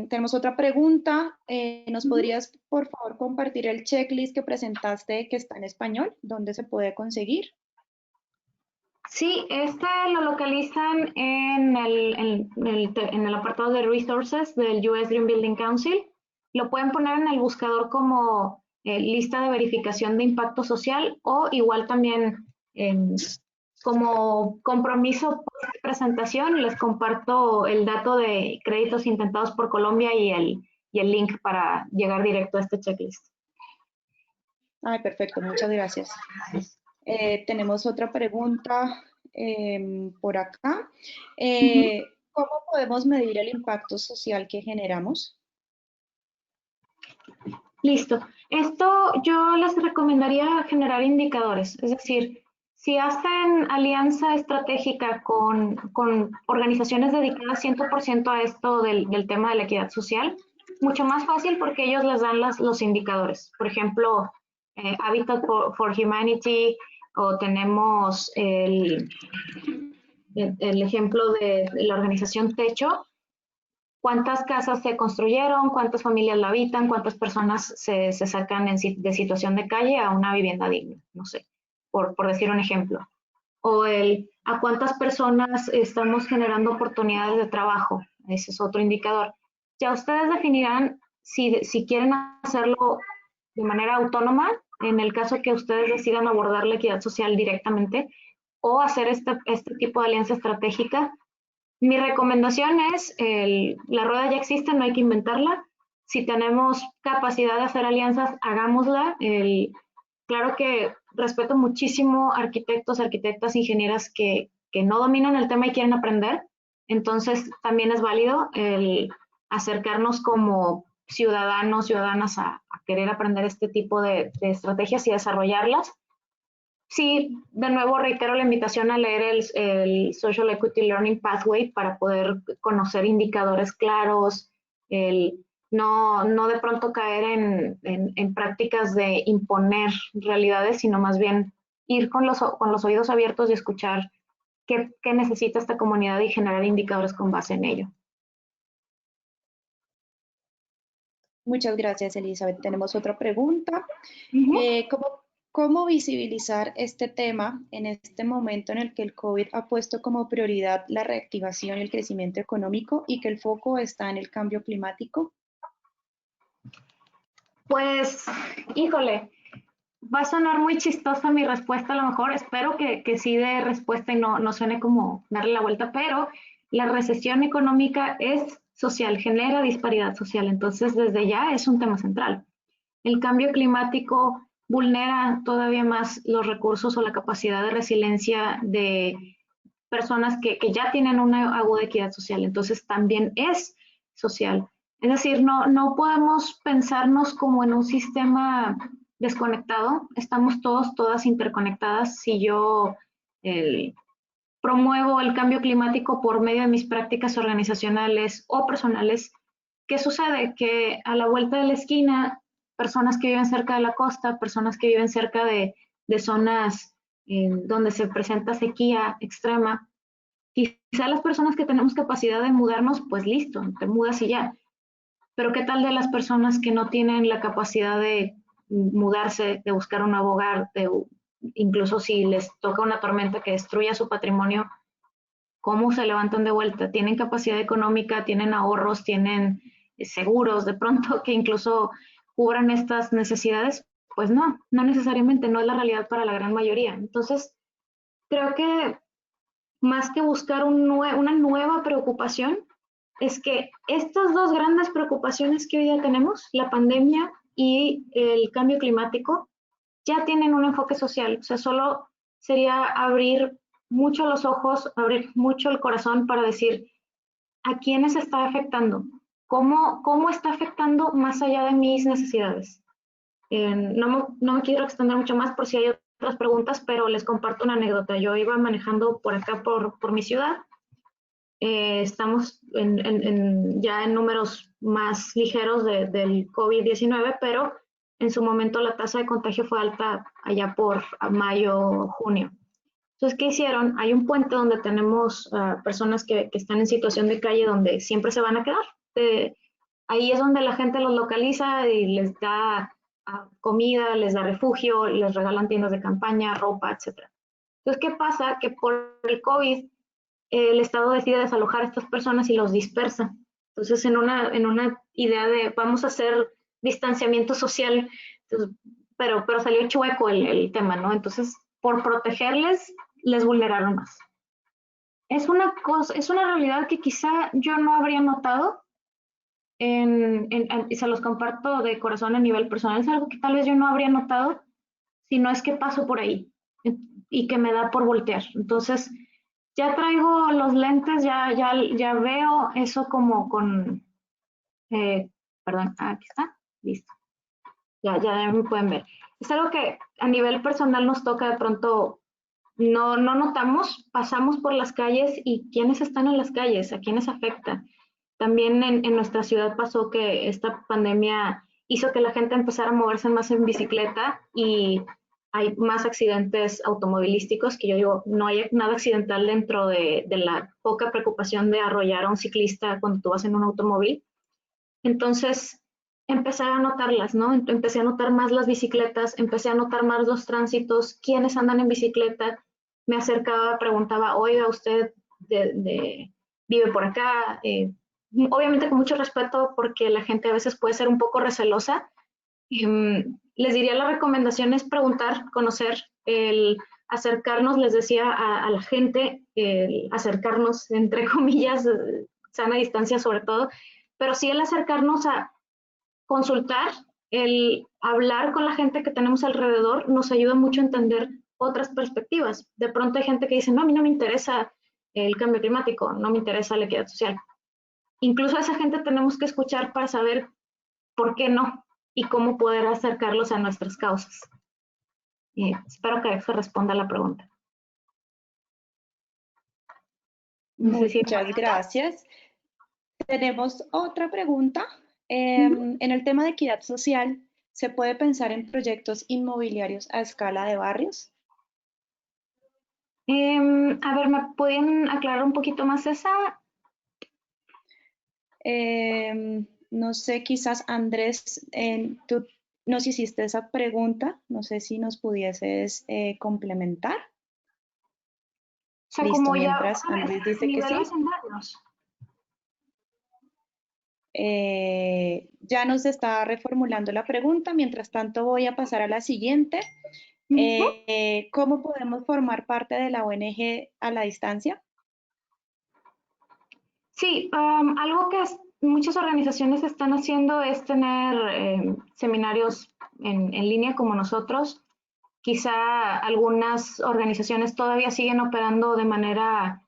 Tenemos otra pregunta. ¿Nos podrías, por favor, compartir el checklist que presentaste que está en español? ¿Dónde se puede conseguir? Sí, este lo localizan en el apartado de Resources del US Green Building Council. Lo pueden poner en el buscador como lista de verificación de impacto social o igual también como compromiso post presentación, les comparto el dato de créditos intentados por Colombia y el link para llegar directo a este checklist. Ay, perfecto, muchas gracias. Tenemos otra pregunta por acá. ¿Cómo podemos medir el impacto social que generamos? Listo. Esto yo les recomendaría generar indicadores, es decir, si hacen alianza estratégica con organizaciones dedicadas 100% a esto del tema de la equidad social, mucho más fácil porque ellos les dan los indicadores. Por ejemplo, Habitat for Humanity, o tenemos el ejemplo de la organización Techo. ¿Cuántas casas se construyeron? ¿Cuántas familias la habitan? ¿Cuántas personas se sacan de situación de calle a una vivienda digna? No sé, por decir un ejemplo. O a cuántas personas estamos generando oportunidades de trabajo. Ese es otro indicador. Ya ustedes definirán si quieren hacerlo de manera autónoma, en el caso que ustedes decidan abordar la equidad social directamente, o hacer este tipo de alianza estratégica. Mi recomendación es, la rueda ya existe, no hay que inventarla. Si tenemos capacidad de hacer alianzas, hagámosla. Claro que respeto muchísimo arquitectos, arquitectas, ingenieras que no dominan el tema y quieren aprender. Entonces, también es válido el acercarnos como ciudadanos, ciudadanas a querer aprender este tipo de estrategias y desarrollarlas. Sí, de nuevo reitero la invitación a leer el Social Equity Learning Pathway para poder conocer indicadores claros, no de pronto caer en prácticas de imponer realidades, sino más bien ir con los oídos abiertos y escuchar qué necesita esta comunidad y generar indicadores con base en ello. Muchas gracias, Elizabeth. Tenemos otra pregunta. ¿Cómo visibilizar este tema en este momento en el que el COVID ha puesto como prioridad la reactivación y el crecimiento económico y que el foco está en el cambio climático? Pues, híjole, va a sonar muy chistosa mi respuesta a lo mejor, espero que sí dé respuesta y no suene como darle la vuelta, pero la recesión económica es social, genera disparidad social, entonces desde ya es un tema central. El cambio climático vulnera todavía más los recursos o la capacidad de resiliencia de personas que ya tienen una aguda equidad social, entonces también es social. Es decir, no podemos pensarnos como en un sistema desconectado, estamos todas interconectadas. Si yo promuevo el cambio climático por medio de mis prácticas organizacionales o personales, ¿qué sucede? Que a la vuelta de la esquina, personas que viven cerca de la costa, personas que viven cerca de zonas donde se presenta sequía extrema, quizá las personas que tenemos capacidad de mudarnos, pues listo, te mudas y ya. Pero ¿qué tal de las personas que no tienen la capacidad de mudarse, de buscar un nuevo hogar, incluso si les toca una tormenta que destruya su patrimonio, cómo se levantan de vuelta? ¿Tienen capacidad económica, tienen ahorros, tienen seguros de pronto que incluso cubran estas necesidades? Pues no necesariamente, no es la realidad para la gran mayoría. Entonces, creo que más que buscar una nueva preocupación, es que estas dos grandes preocupaciones que hoy día tenemos, la pandemia y el cambio climático, ya tienen un enfoque social. O sea, solo sería abrir mucho los ojos, abrir mucho el corazón para decir a quiénes está afectando, cómo está afectando más allá de mis necesidades. No me quiero extender mucho más por si hay otras preguntas, pero les comparto una anécdota. Yo iba manejando por acá, por mi ciudad. Estamos ya en números más ligeros del COVID-19, pero en su momento la tasa de contagio fue alta allá por mayo, junio. Entonces, ¿qué hicieron? Hay un puente donde tenemos personas que están en situación de calle donde siempre se van a quedar. Ahí es donde la gente los localiza y les da comida, les da refugio, les regalan tiendas de campaña, ropa, etc. Entonces, ¿qué pasa? Que por el COVID el Estado decide desalojar a estas personas y los dispersa. Entonces, en una idea de vamos a hacer distanciamiento social, entonces, pero salió chueco el tema, ¿no? Entonces, por protegerles, les vulneraron más. Es una cosa, es una realidad que quizá yo no habría notado y se los comparto de corazón a nivel personal, es algo que tal vez yo no habría notado si no es que paso por ahí y que me da por voltear. Entonces, ya traigo los lentes, ya veo eso como con, perdón, aquí está, listo. Ya me pueden ver. Es algo que a nivel personal nos toca de pronto, no notamos, pasamos por las calles y quiénes están en las calles, a quiénes afecta. También en nuestra ciudad pasó que esta pandemia hizo que la gente empezara a moverse más en bicicleta y hay más accidentes automovilísticos, que yo digo, no hay nada accidental dentro de la poca preocupación de arrollar a un ciclista cuando tú vas en un automóvil. Entonces, empecé a notarlas, ¿no? Empecé a notar más las bicicletas, empecé a notar más los tránsitos, quiénes andan en bicicleta. Me acercaba, preguntaba, oiga, usted vive por acá. Obviamente con mucho respeto, porque la gente a veces puede ser un poco recelosa. Les diría, la recomendación es preguntar, conocer, el acercarnos, les decía a la gente, el acercarnos, entre comillas, sana distancia sobre todo, pero sí el acercarnos a consultar, el hablar con la gente que tenemos alrededor nos ayuda mucho a entender otras perspectivas. De pronto hay gente que dice, no, a mí no me interesa el cambio climático, no me interesa la equidad social. Incluso a esa gente tenemos que escuchar para saber por qué no y cómo poder acercarlos a nuestras causas. Espero que eso responda a la pregunta. No sé si muchas gracias. Tenemos otra pregunta. En el tema de equidad social, ¿se puede pensar en proyectos inmobiliarios a escala de barrios? A ver, ¿me pueden aclarar un poquito más esa? No sé, quizás Andrés, tú nos hiciste esa pregunta, no sé si nos pudieses complementar. O sea, Listo, como ya mientras Andrés dice que sí. Ya nos está reformulando la pregunta, mientras tanto voy a pasar a la siguiente. ¿Cómo podemos formar parte de la ONG a la distancia? Sí, algo que muchas organizaciones están haciendo es tener seminarios en línea como nosotros. Quizá algunas organizaciones todavía siguen operando de manera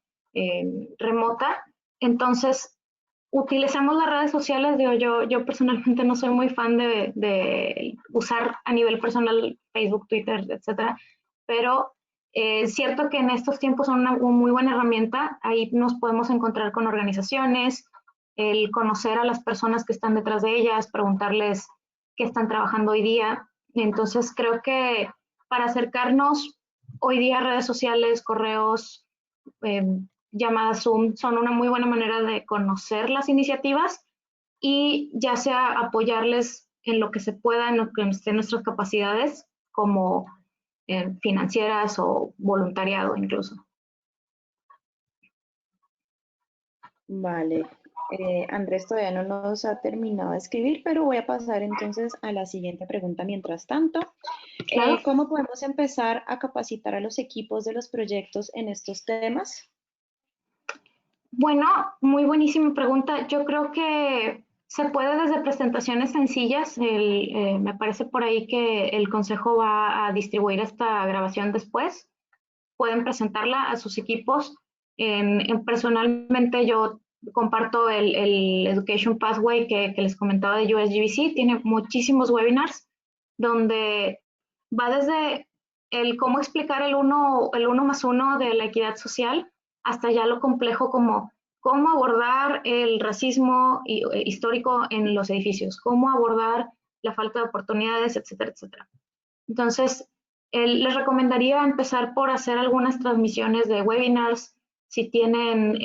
remota. Entonces, utilizamos las redes sociales. Yo personalmente no soy muy fan de usar a nivel personal Facebook, Twitter, etcétera, pero es cierto que en estos tiempos son una muy buena herramienta. Ahí nos podemos encontrar con organizaciones, el conocer a las personas que están detrás de ellas, preguntarles qué están trabajando hoy día. Entonces, creo que para acercarnos hoy día, redes sociales, correos, llamadas Zoom son una muy buena manera de conocer las iniciativas y ya sea apoyarles en lo que se pueda, en lo que estén nuestras capacidades, como financieras o voluntariado incluso. Vale, Andrés todavía no nos ha terminado de escribir, pero voy a pasar entonces a la siguiente pregunta mientras tanto. Claro. ¿Cómo podemos empezar a capacitar a los equipos de los proyectos en estos temas? Bueno, muy buenísima pregunta. Yo creo que se puede desde presentaciones sencillas. Me parece por ahí que el consejo va a distribuir esta grabación después. Pueden presentarla a sus equipos. Personalmente yo comparto el Education Pathway que les comentaba de USGBC. Tiene muchísimos webinars donde va desde el cómo explicar el uno más uno de la equidad social hasta ya lo complejo como cómo abordar el racismo histórico en los edificios, cómo abordar la falta de oportunidades, etcétera, etcétera. Entonces, les recomendaría empezar por hacer algunas transmisiones de webinars. Si tienen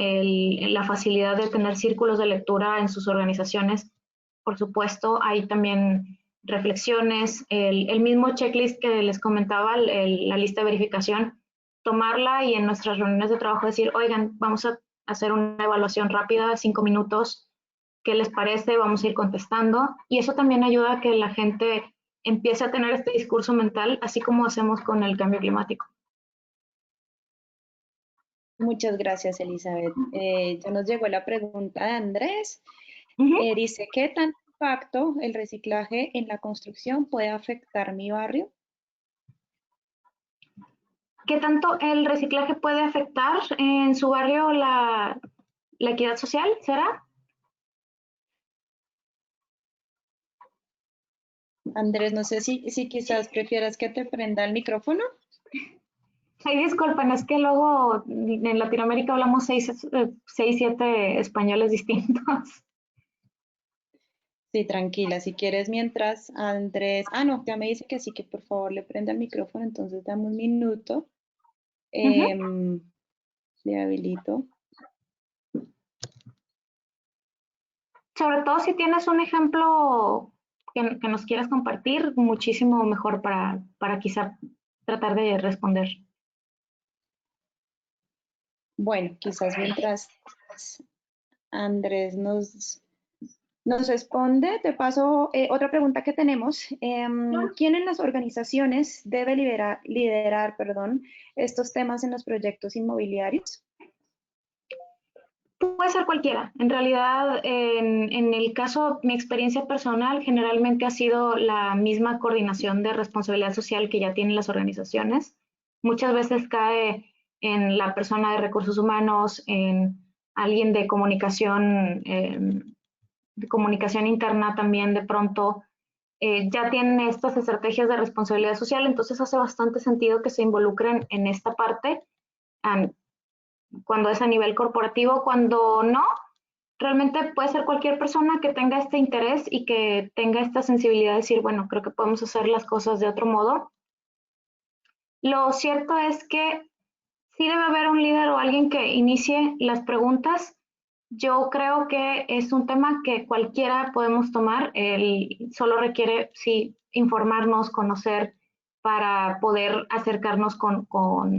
la facilidad de tener círculos de lectura en sus organizaciones, por supuesto, hay también reflexiones, el mismo checklist que les comentaba, la lista de verificación, tomarla y en nuestras reuniones de trabajo decir, oigan, vamos a hacer una evaluación rápida, 5 minutos, ¿qué les parece? Vamos a ir contestando. Y eso también ayuda a que la gente empiece a tener este discurso mental, así como hacemos con el cambio climático. Muchas gracias, Elizabeth. Ya nos llegó la pregunta de Andrés. Ujú. Dice, ¿qué tanto impacto el reciclaje en la construcción puede afectar mi barrio? ¿Qué tanto el reciclaje puede afectar en su barrio la equidad social? ¿Será? Andrés, no sé si quizás prefieras que te prenda el micrófono. Ay, disculpen, es que luego en Latinoamérica hablamos seis, siete españoles distintos. Sí, tranquila, si quieres mientras Andrés, no, ya me dice que sí, que por favor le prenda el micrófono, entonces dame un minuto, Ujú. em, le habilito. Sobre todo si tienes un ejemplo que nos quieras compartir, muchísimo mejor para quizá tratar de responder. Bueno, quizás mientras Andrés nos responde, te paso otra pregunta que tenemos. ¿Quién en las organizaciones debe liderar, perdón, estos temas en los proyectos inmobiliarios? Puede ser cualquiera. En realidad, en el caso, mi experiencia personal generalmente ha sido la misma coordinación de responsabilidad social que ya tienen las organizaciones. Muchas veces cae en la persona de recursos humanos, en alguien de comunicación interna también de pronto. Ya tienen estas estrategias de responsabilidad social, entonces hace bastante sentido que se involucren en esta parte cuando es a nivel corporativo. Cuando no, realmente puede ser cualquier persona que tenga este interés y que tenga esta sensibilidad de decir, bueno, creo que podemos hacer las cosas de otro modo. Lo cierto es que sí debe haber un líder o alguien que inicie las preguntas. Yo creo que es un tema que cualquiera podemos tomar, solo requiere, sí, informarnos, conocer para poder acercarnos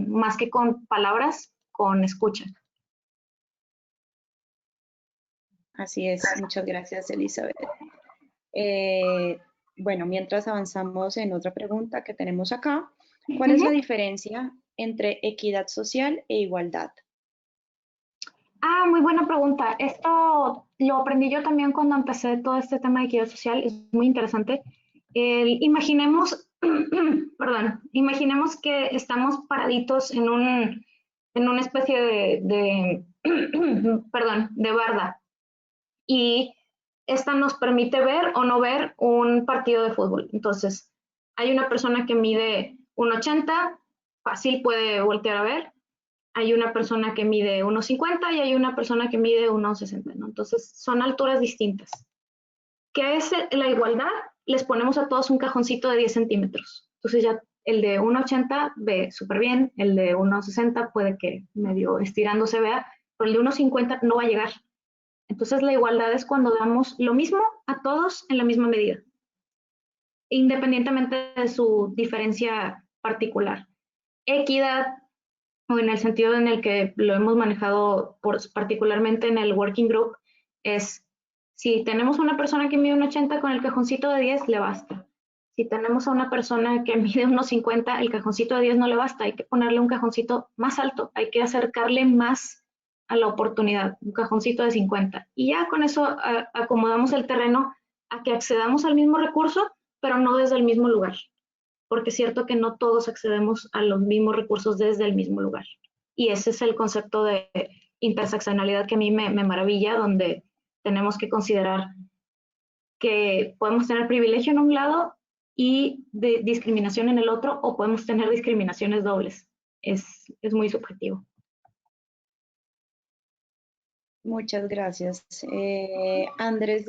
más que con palabras, con escucha. Así es, muchas gracias, Elizabeth. Eh, bueno, mientras avanzamos en otra pregunta que tenemos acá, ¿cuál es la Ujú. diferencia entre equidad social e igualdad? Muy buena pregunta. Esto lo aprendí yo también cuando empecé todo este tema de equidad social. Es muy interesante. Imaginemos, perdón, imaginemos que estamos paraditos en una especie perdón, de barda y esta nos permite ver o no ver un partido de fútbol. Entonces, hay una persona que mide 1,80, fácil puede voltear a ver. Hay una persona que mide 1,50 y hay una persona que mide 1,60, ¿no? Entonces, son alturas distintas. ¿Qué es la igualdad? Les ponemos a todos un cajoncito de 10 centímetros. Entonces ya el de 1,80 ve súper bien, el de 1,60 puede que medio estirando se vea, pero el de 1,50 no va a llegar. Entonces la igualdad es cuando damos lo mismo a todos en la misma medida, independientemente de su diferencia particular. Equidad, o en el sentido en el que lo hemos manejado particularmente en el working group, es si tenemos una persona que mide 1,80 con el cajoncito de 10, le basta. Si tenemos a una persona que mide 1,50, el cajoncito de 10 no le basta, hay que ponerle un cajoncito más alto, hay que acercarle más a la oportunidad, un cajoncito de 50. Y ya con eso acomodamos el terreno a que accedamos al mismo recurso, pero no desde el mismo lugar, porque es cierto que no todos accedemos a los mismos recursos desde el mismo lugar. Y ese es el concepto de interseccionalidad que a mí me maravilla, donde tenemos que considerar que podemos tener privilegio en un lado y discriminación en el otro, o podemos tener discriminaciones dobles. Es muy subjetivo. Muchas gracias. Andrés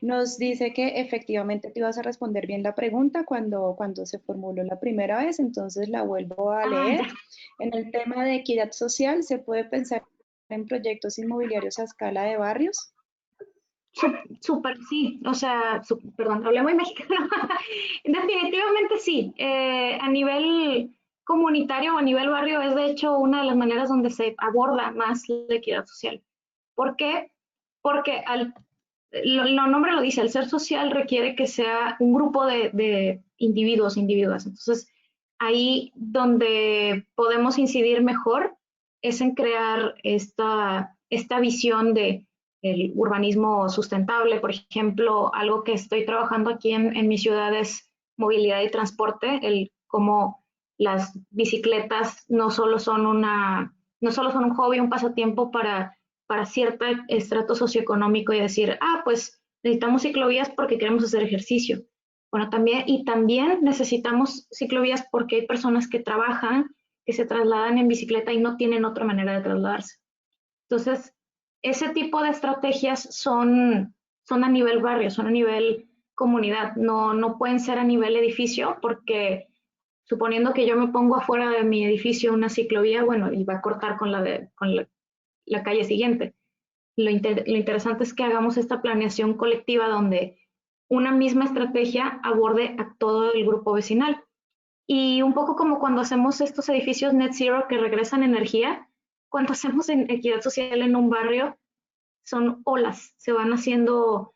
nos dice que efectivamente te ibas a responder bien la pregunta cuando se formuló la primera vez, entonces la vuelvo a leer. Ya. En el tema de equidad social, ¿se puede pensar en proyectos inmobiliarios a escala de barrios? Súper, sí, o sea, perdón, hablé muy mexicano. Definitivamente sí. A nivel comunitario o a nivel barrio es de hecho una de las maneras donde se aborda más la equidad social. ¿Por qué? Porque el nombre lo dice, el ser social requiere que sea un grupo de individuos, individuas. Entonces, ahí donde podemos incidir mejor es en crear esta visión de el urbanismo sustentable. Por ejemplo, algo que estoy trabajando aquí en mi ciudad es movilidad y transporte, el cómo las bicicletas no solo son un hobby, un pasatiempo para cierto estrato socioeconómico y decir, pues necesitamos ciclovías porque queremos hacer ejercicio. Bueno, también necesitamos ciclovías porque hay personas que trabajan, que se trasladan en bicicleta y no tienen otra manera de trasladarse. Entonces, ese tipo de estrategias son a nivel barrio, son a nivel comunidad, no pueden ser a nivel edificio porque suponiendo que yo me pongo afuera de mi edificio una ciclovía, bueno, y va a cortar con la calle siguiente. Lo interesante es que hagamos esta planeación colectiva donde una misma estrategia aborde a todo el grupo vecinal. Y un poco como cuando hacemos estos edificios net zero que regresan energía, cuando hacemos equidad social en un barrio, son olas, se van haciendo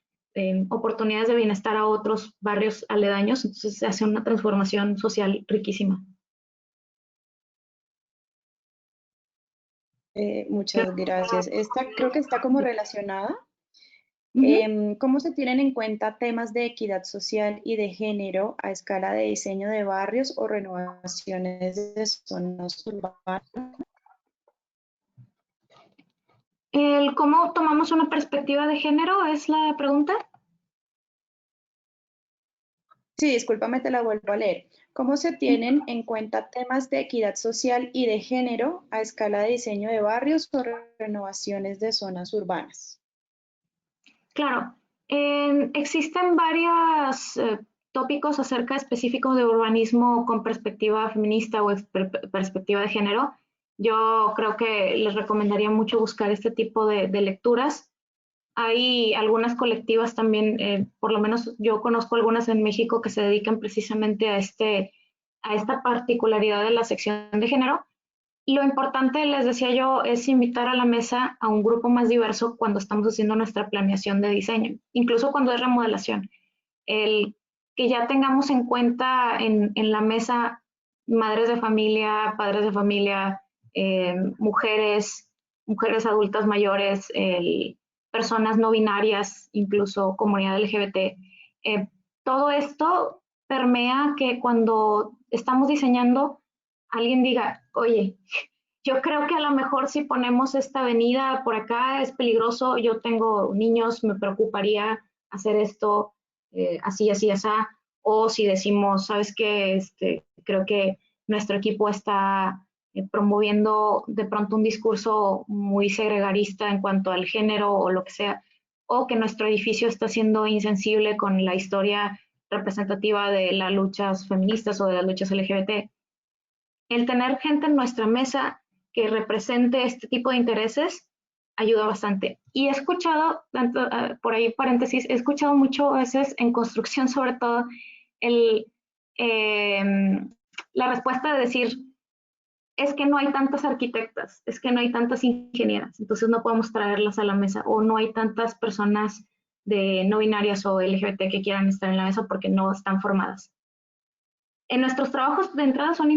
oportunidades de bienestar a otros barrios aledaños, entonces se hace una transformación social riquísima. Muchas gracias. Esta creo que está como relacionada. ¿Cómo se tienen en cuenta temas de equidad social y de género a escala de diseño de barrios o renovaciones de zonas urbanas? ¿El cómo tomamos una perspectiva de género es la pregunta? Sí, discúlpame, te la vuelvo a leer. ¿Cómo se tienen en cuenta temas de equidad social y de género a escala de diseño de barrios o renovaciones de zonas urbanas? Claro, existen varios tópicos acerca específicos de urbanismo con perspectiva feminista o perspectiva de género. Yo creo que les recomendaría mucho buscar este tipo de lecturas. Hay algunas colectivas también, por lo menos yo conozco algunas en México que se dedican precisamente a esta particularidad de la sección de género. Lo importante, les decía yo, es invitar a la mesa a un grupo más diverso cuando estamos haciendo nuestra planeación de diseño, incluso cuando es remodelación. El que ya tengamos en cuenta en la mesa madres de familia, padres de familia, mujeres adultas mayores, personas no binarias, incluso comunidad LGBT. Todo esto permea que cuando estamos diseñando, alguien diga, oye, yo creo que a lo mejor si ponemos esta avenida por acá es peligroso, yo tengo niños, me preocuparía hacer esto así, así, así. O si decimos, ¿sabes qué? Creo que nuestro equipo está promoviendo de pronto un discurso muy segregarista en cuanto al género o lo que sea, o que nuestro edificio está siendo insensible con la historia representativa de las luchas feministas o de las luchas LGBT. El tener gente en nuestra mesa que represente este tipo de intereses ayuda bastante. Y he escuchado, por ahí paréntesis, he escuchado mucho a veces en construcción sobre todo el, eh, la respuesta de decir, es que no hay tantas arquitectas, es que no hay tantas ingenieras, entonces no podemos traerlas a la mesa, o no hay tantas personas de no binarias o LGBT que quieran estar en la mesa porque no están formadas. En nuestros trabajos de entrada son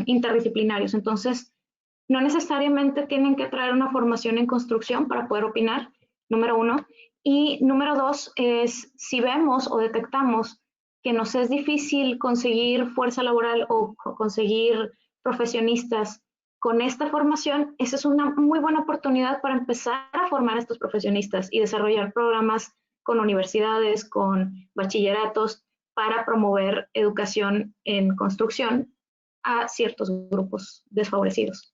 interdisciplinarios, entonces no necesariamente tienen que traer una formación en construcción para poder opinar, número uno. Y número dos es si vemos o detectamos que nos es difícil conseguir fuerza laboral o conseguir profesionistas con esta formación, esa es una muy buena oportunidad para empezar a formar a estos profesionistas y desarrollar programas con universidades, con bachilleratos, para promover educación en construcción a ciertos grupos desfavorecidos.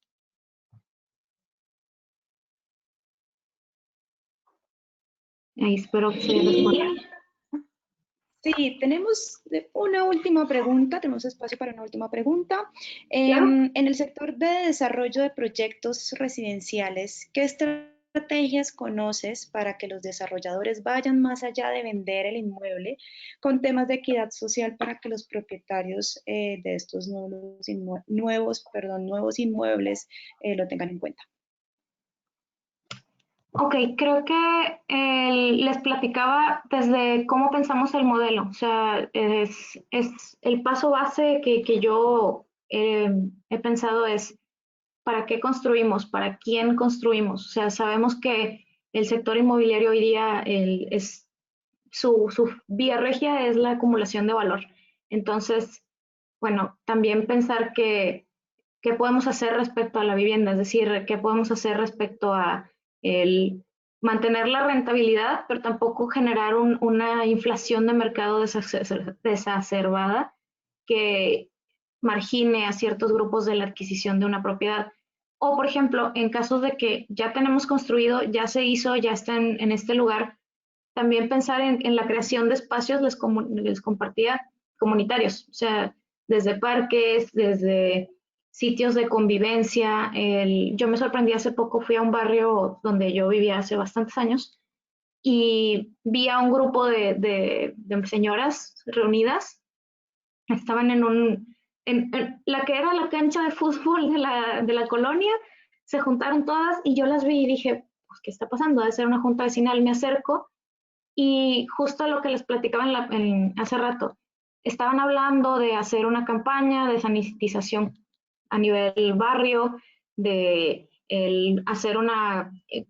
Ahí espero que se haya respondido. Sí, tenemos una última pregunta, tenemos espacio para una última pregunta. Claro. En el sector de desarrollo de proyectos residenciales, ¿qué estrategias conoces para que los desarrolladores vayan más allá de vender el inmueble con temas de equidad social para que los propietarios de estos nuevos inmuebles lo tengan en cuenta? Ok, creo que les platicaba desde cómo pensamos el modelo. O sea, es el paso base que yo he pensado es, ¿para qué construimos? ¿Para quién construimos? O sea, sabemos que el sector inmobiliario hoy día su vía regia es la acumulación de valor. Entonces, bueno, también pensar qué podemos hacer respecto a la vivienda, es decir, qué podemos hacer respecto a el mantener la rentabilidad, pero tampoco generar una inflación de mercado desacerbada que margine a ciertos grupos de la adquisición de una propiedad. O, por ejemplo, en casos de que ya tenemos construido, ya se hizo, ya está en este lugar, también pensar en la creación de espacios, les compartía, comunitarios, o sea, desde parques, desde sitios de convivencia. Yo me sorprendí hace poco, fui a un barrio donde yo vivía hace bastantes años y vi a un grupo de señoras reunidas, estaban en la que era la cancha de fútbol de la colonia, se juntaron todas y yo las vi y dije, pues, ¿qué está pasando? Debe ser una junta vecinal, me acerco y justo lo que les platicaba hace rato, estaban hablando de hacer una campaña de sanitización a nivel barrio, de hacer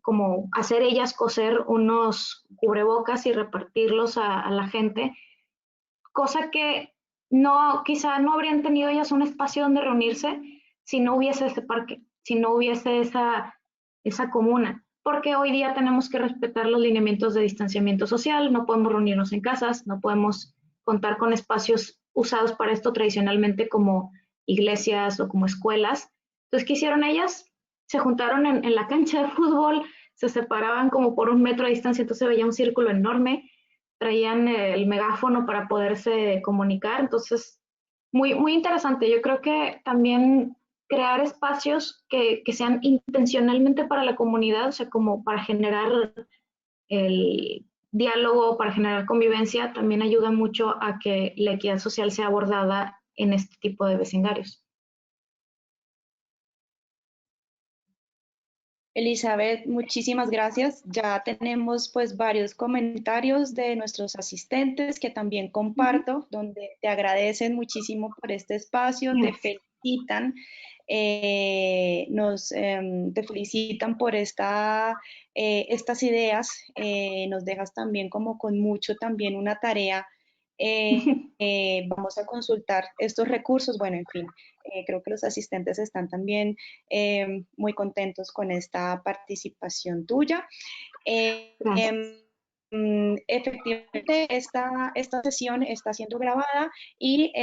como hacer ellas coser unos cubrebocas y repartirlos a la gente, cosa que no, quizá no habrían tenido ellas un espacio donde reunirse si no hubiese ese parque, si no hubiese esa comuna, porque hoy día tenemos que respetar los lineamientos de distanciamiento social, no podemos reunirnos en casas, no podemos contar con espacios usados para esto tradicionalmente como iglesias o como escuelas. Entonces, ¿qué hicieron ellas? Se juntaron en la cancha de fútbol, se separaban como por 1 metro de distancia, entonces se veía un círculo enorme, traían el megáfono para poderse comunicar, entonces muy, muy interesante. Yo creo que también crear espacios que sean intencionalmente para la comunidad, o sea, como para generar el diálogo, para generar convivencia, también ayuda mucho a que la equidad social sea abordada en este tipo de vecindarios. Elizabeth, muchísimas gracias. Ya tenemos pues varios comentarios de nuestros asistentes que también comparto, donde te agradecen muchísimo por este espacio, te felicitan, te felicitan por estas ideas, nos dejas también como con mucho también una tarea. Vamos a consultar estos recursos, bueno, en fin, creo que los asistentes están también muy contentos con esta participación tuya. Efectivamente, esta sesión está siendo grabada y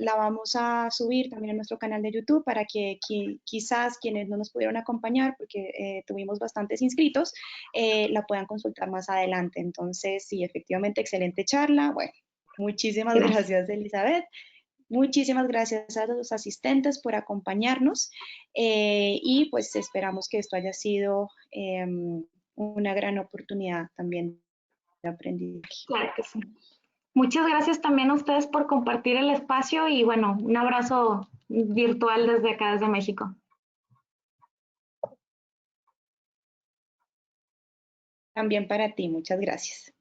la vamos a subir también a nuestro canal de YouTube para que quizás quienes no nos pudieron acompañar, porque tuvimos bastantes inscritos, la puedan consultar más adelante. Entonces, sí, efectivamente, excelente charla. Bueno, muchísimas gracias, Elizabeth. Muchísimas gracias a los asistentes por acompañarnos y pues esperamos que esto haya sido una gran oportunidad también de aprendizaje. Claro que sí. Muchas gracias también a ustedes por compartir el espacio y bueno, un abrazo virtual desde acá, desde México. También para ti, muchas gracias.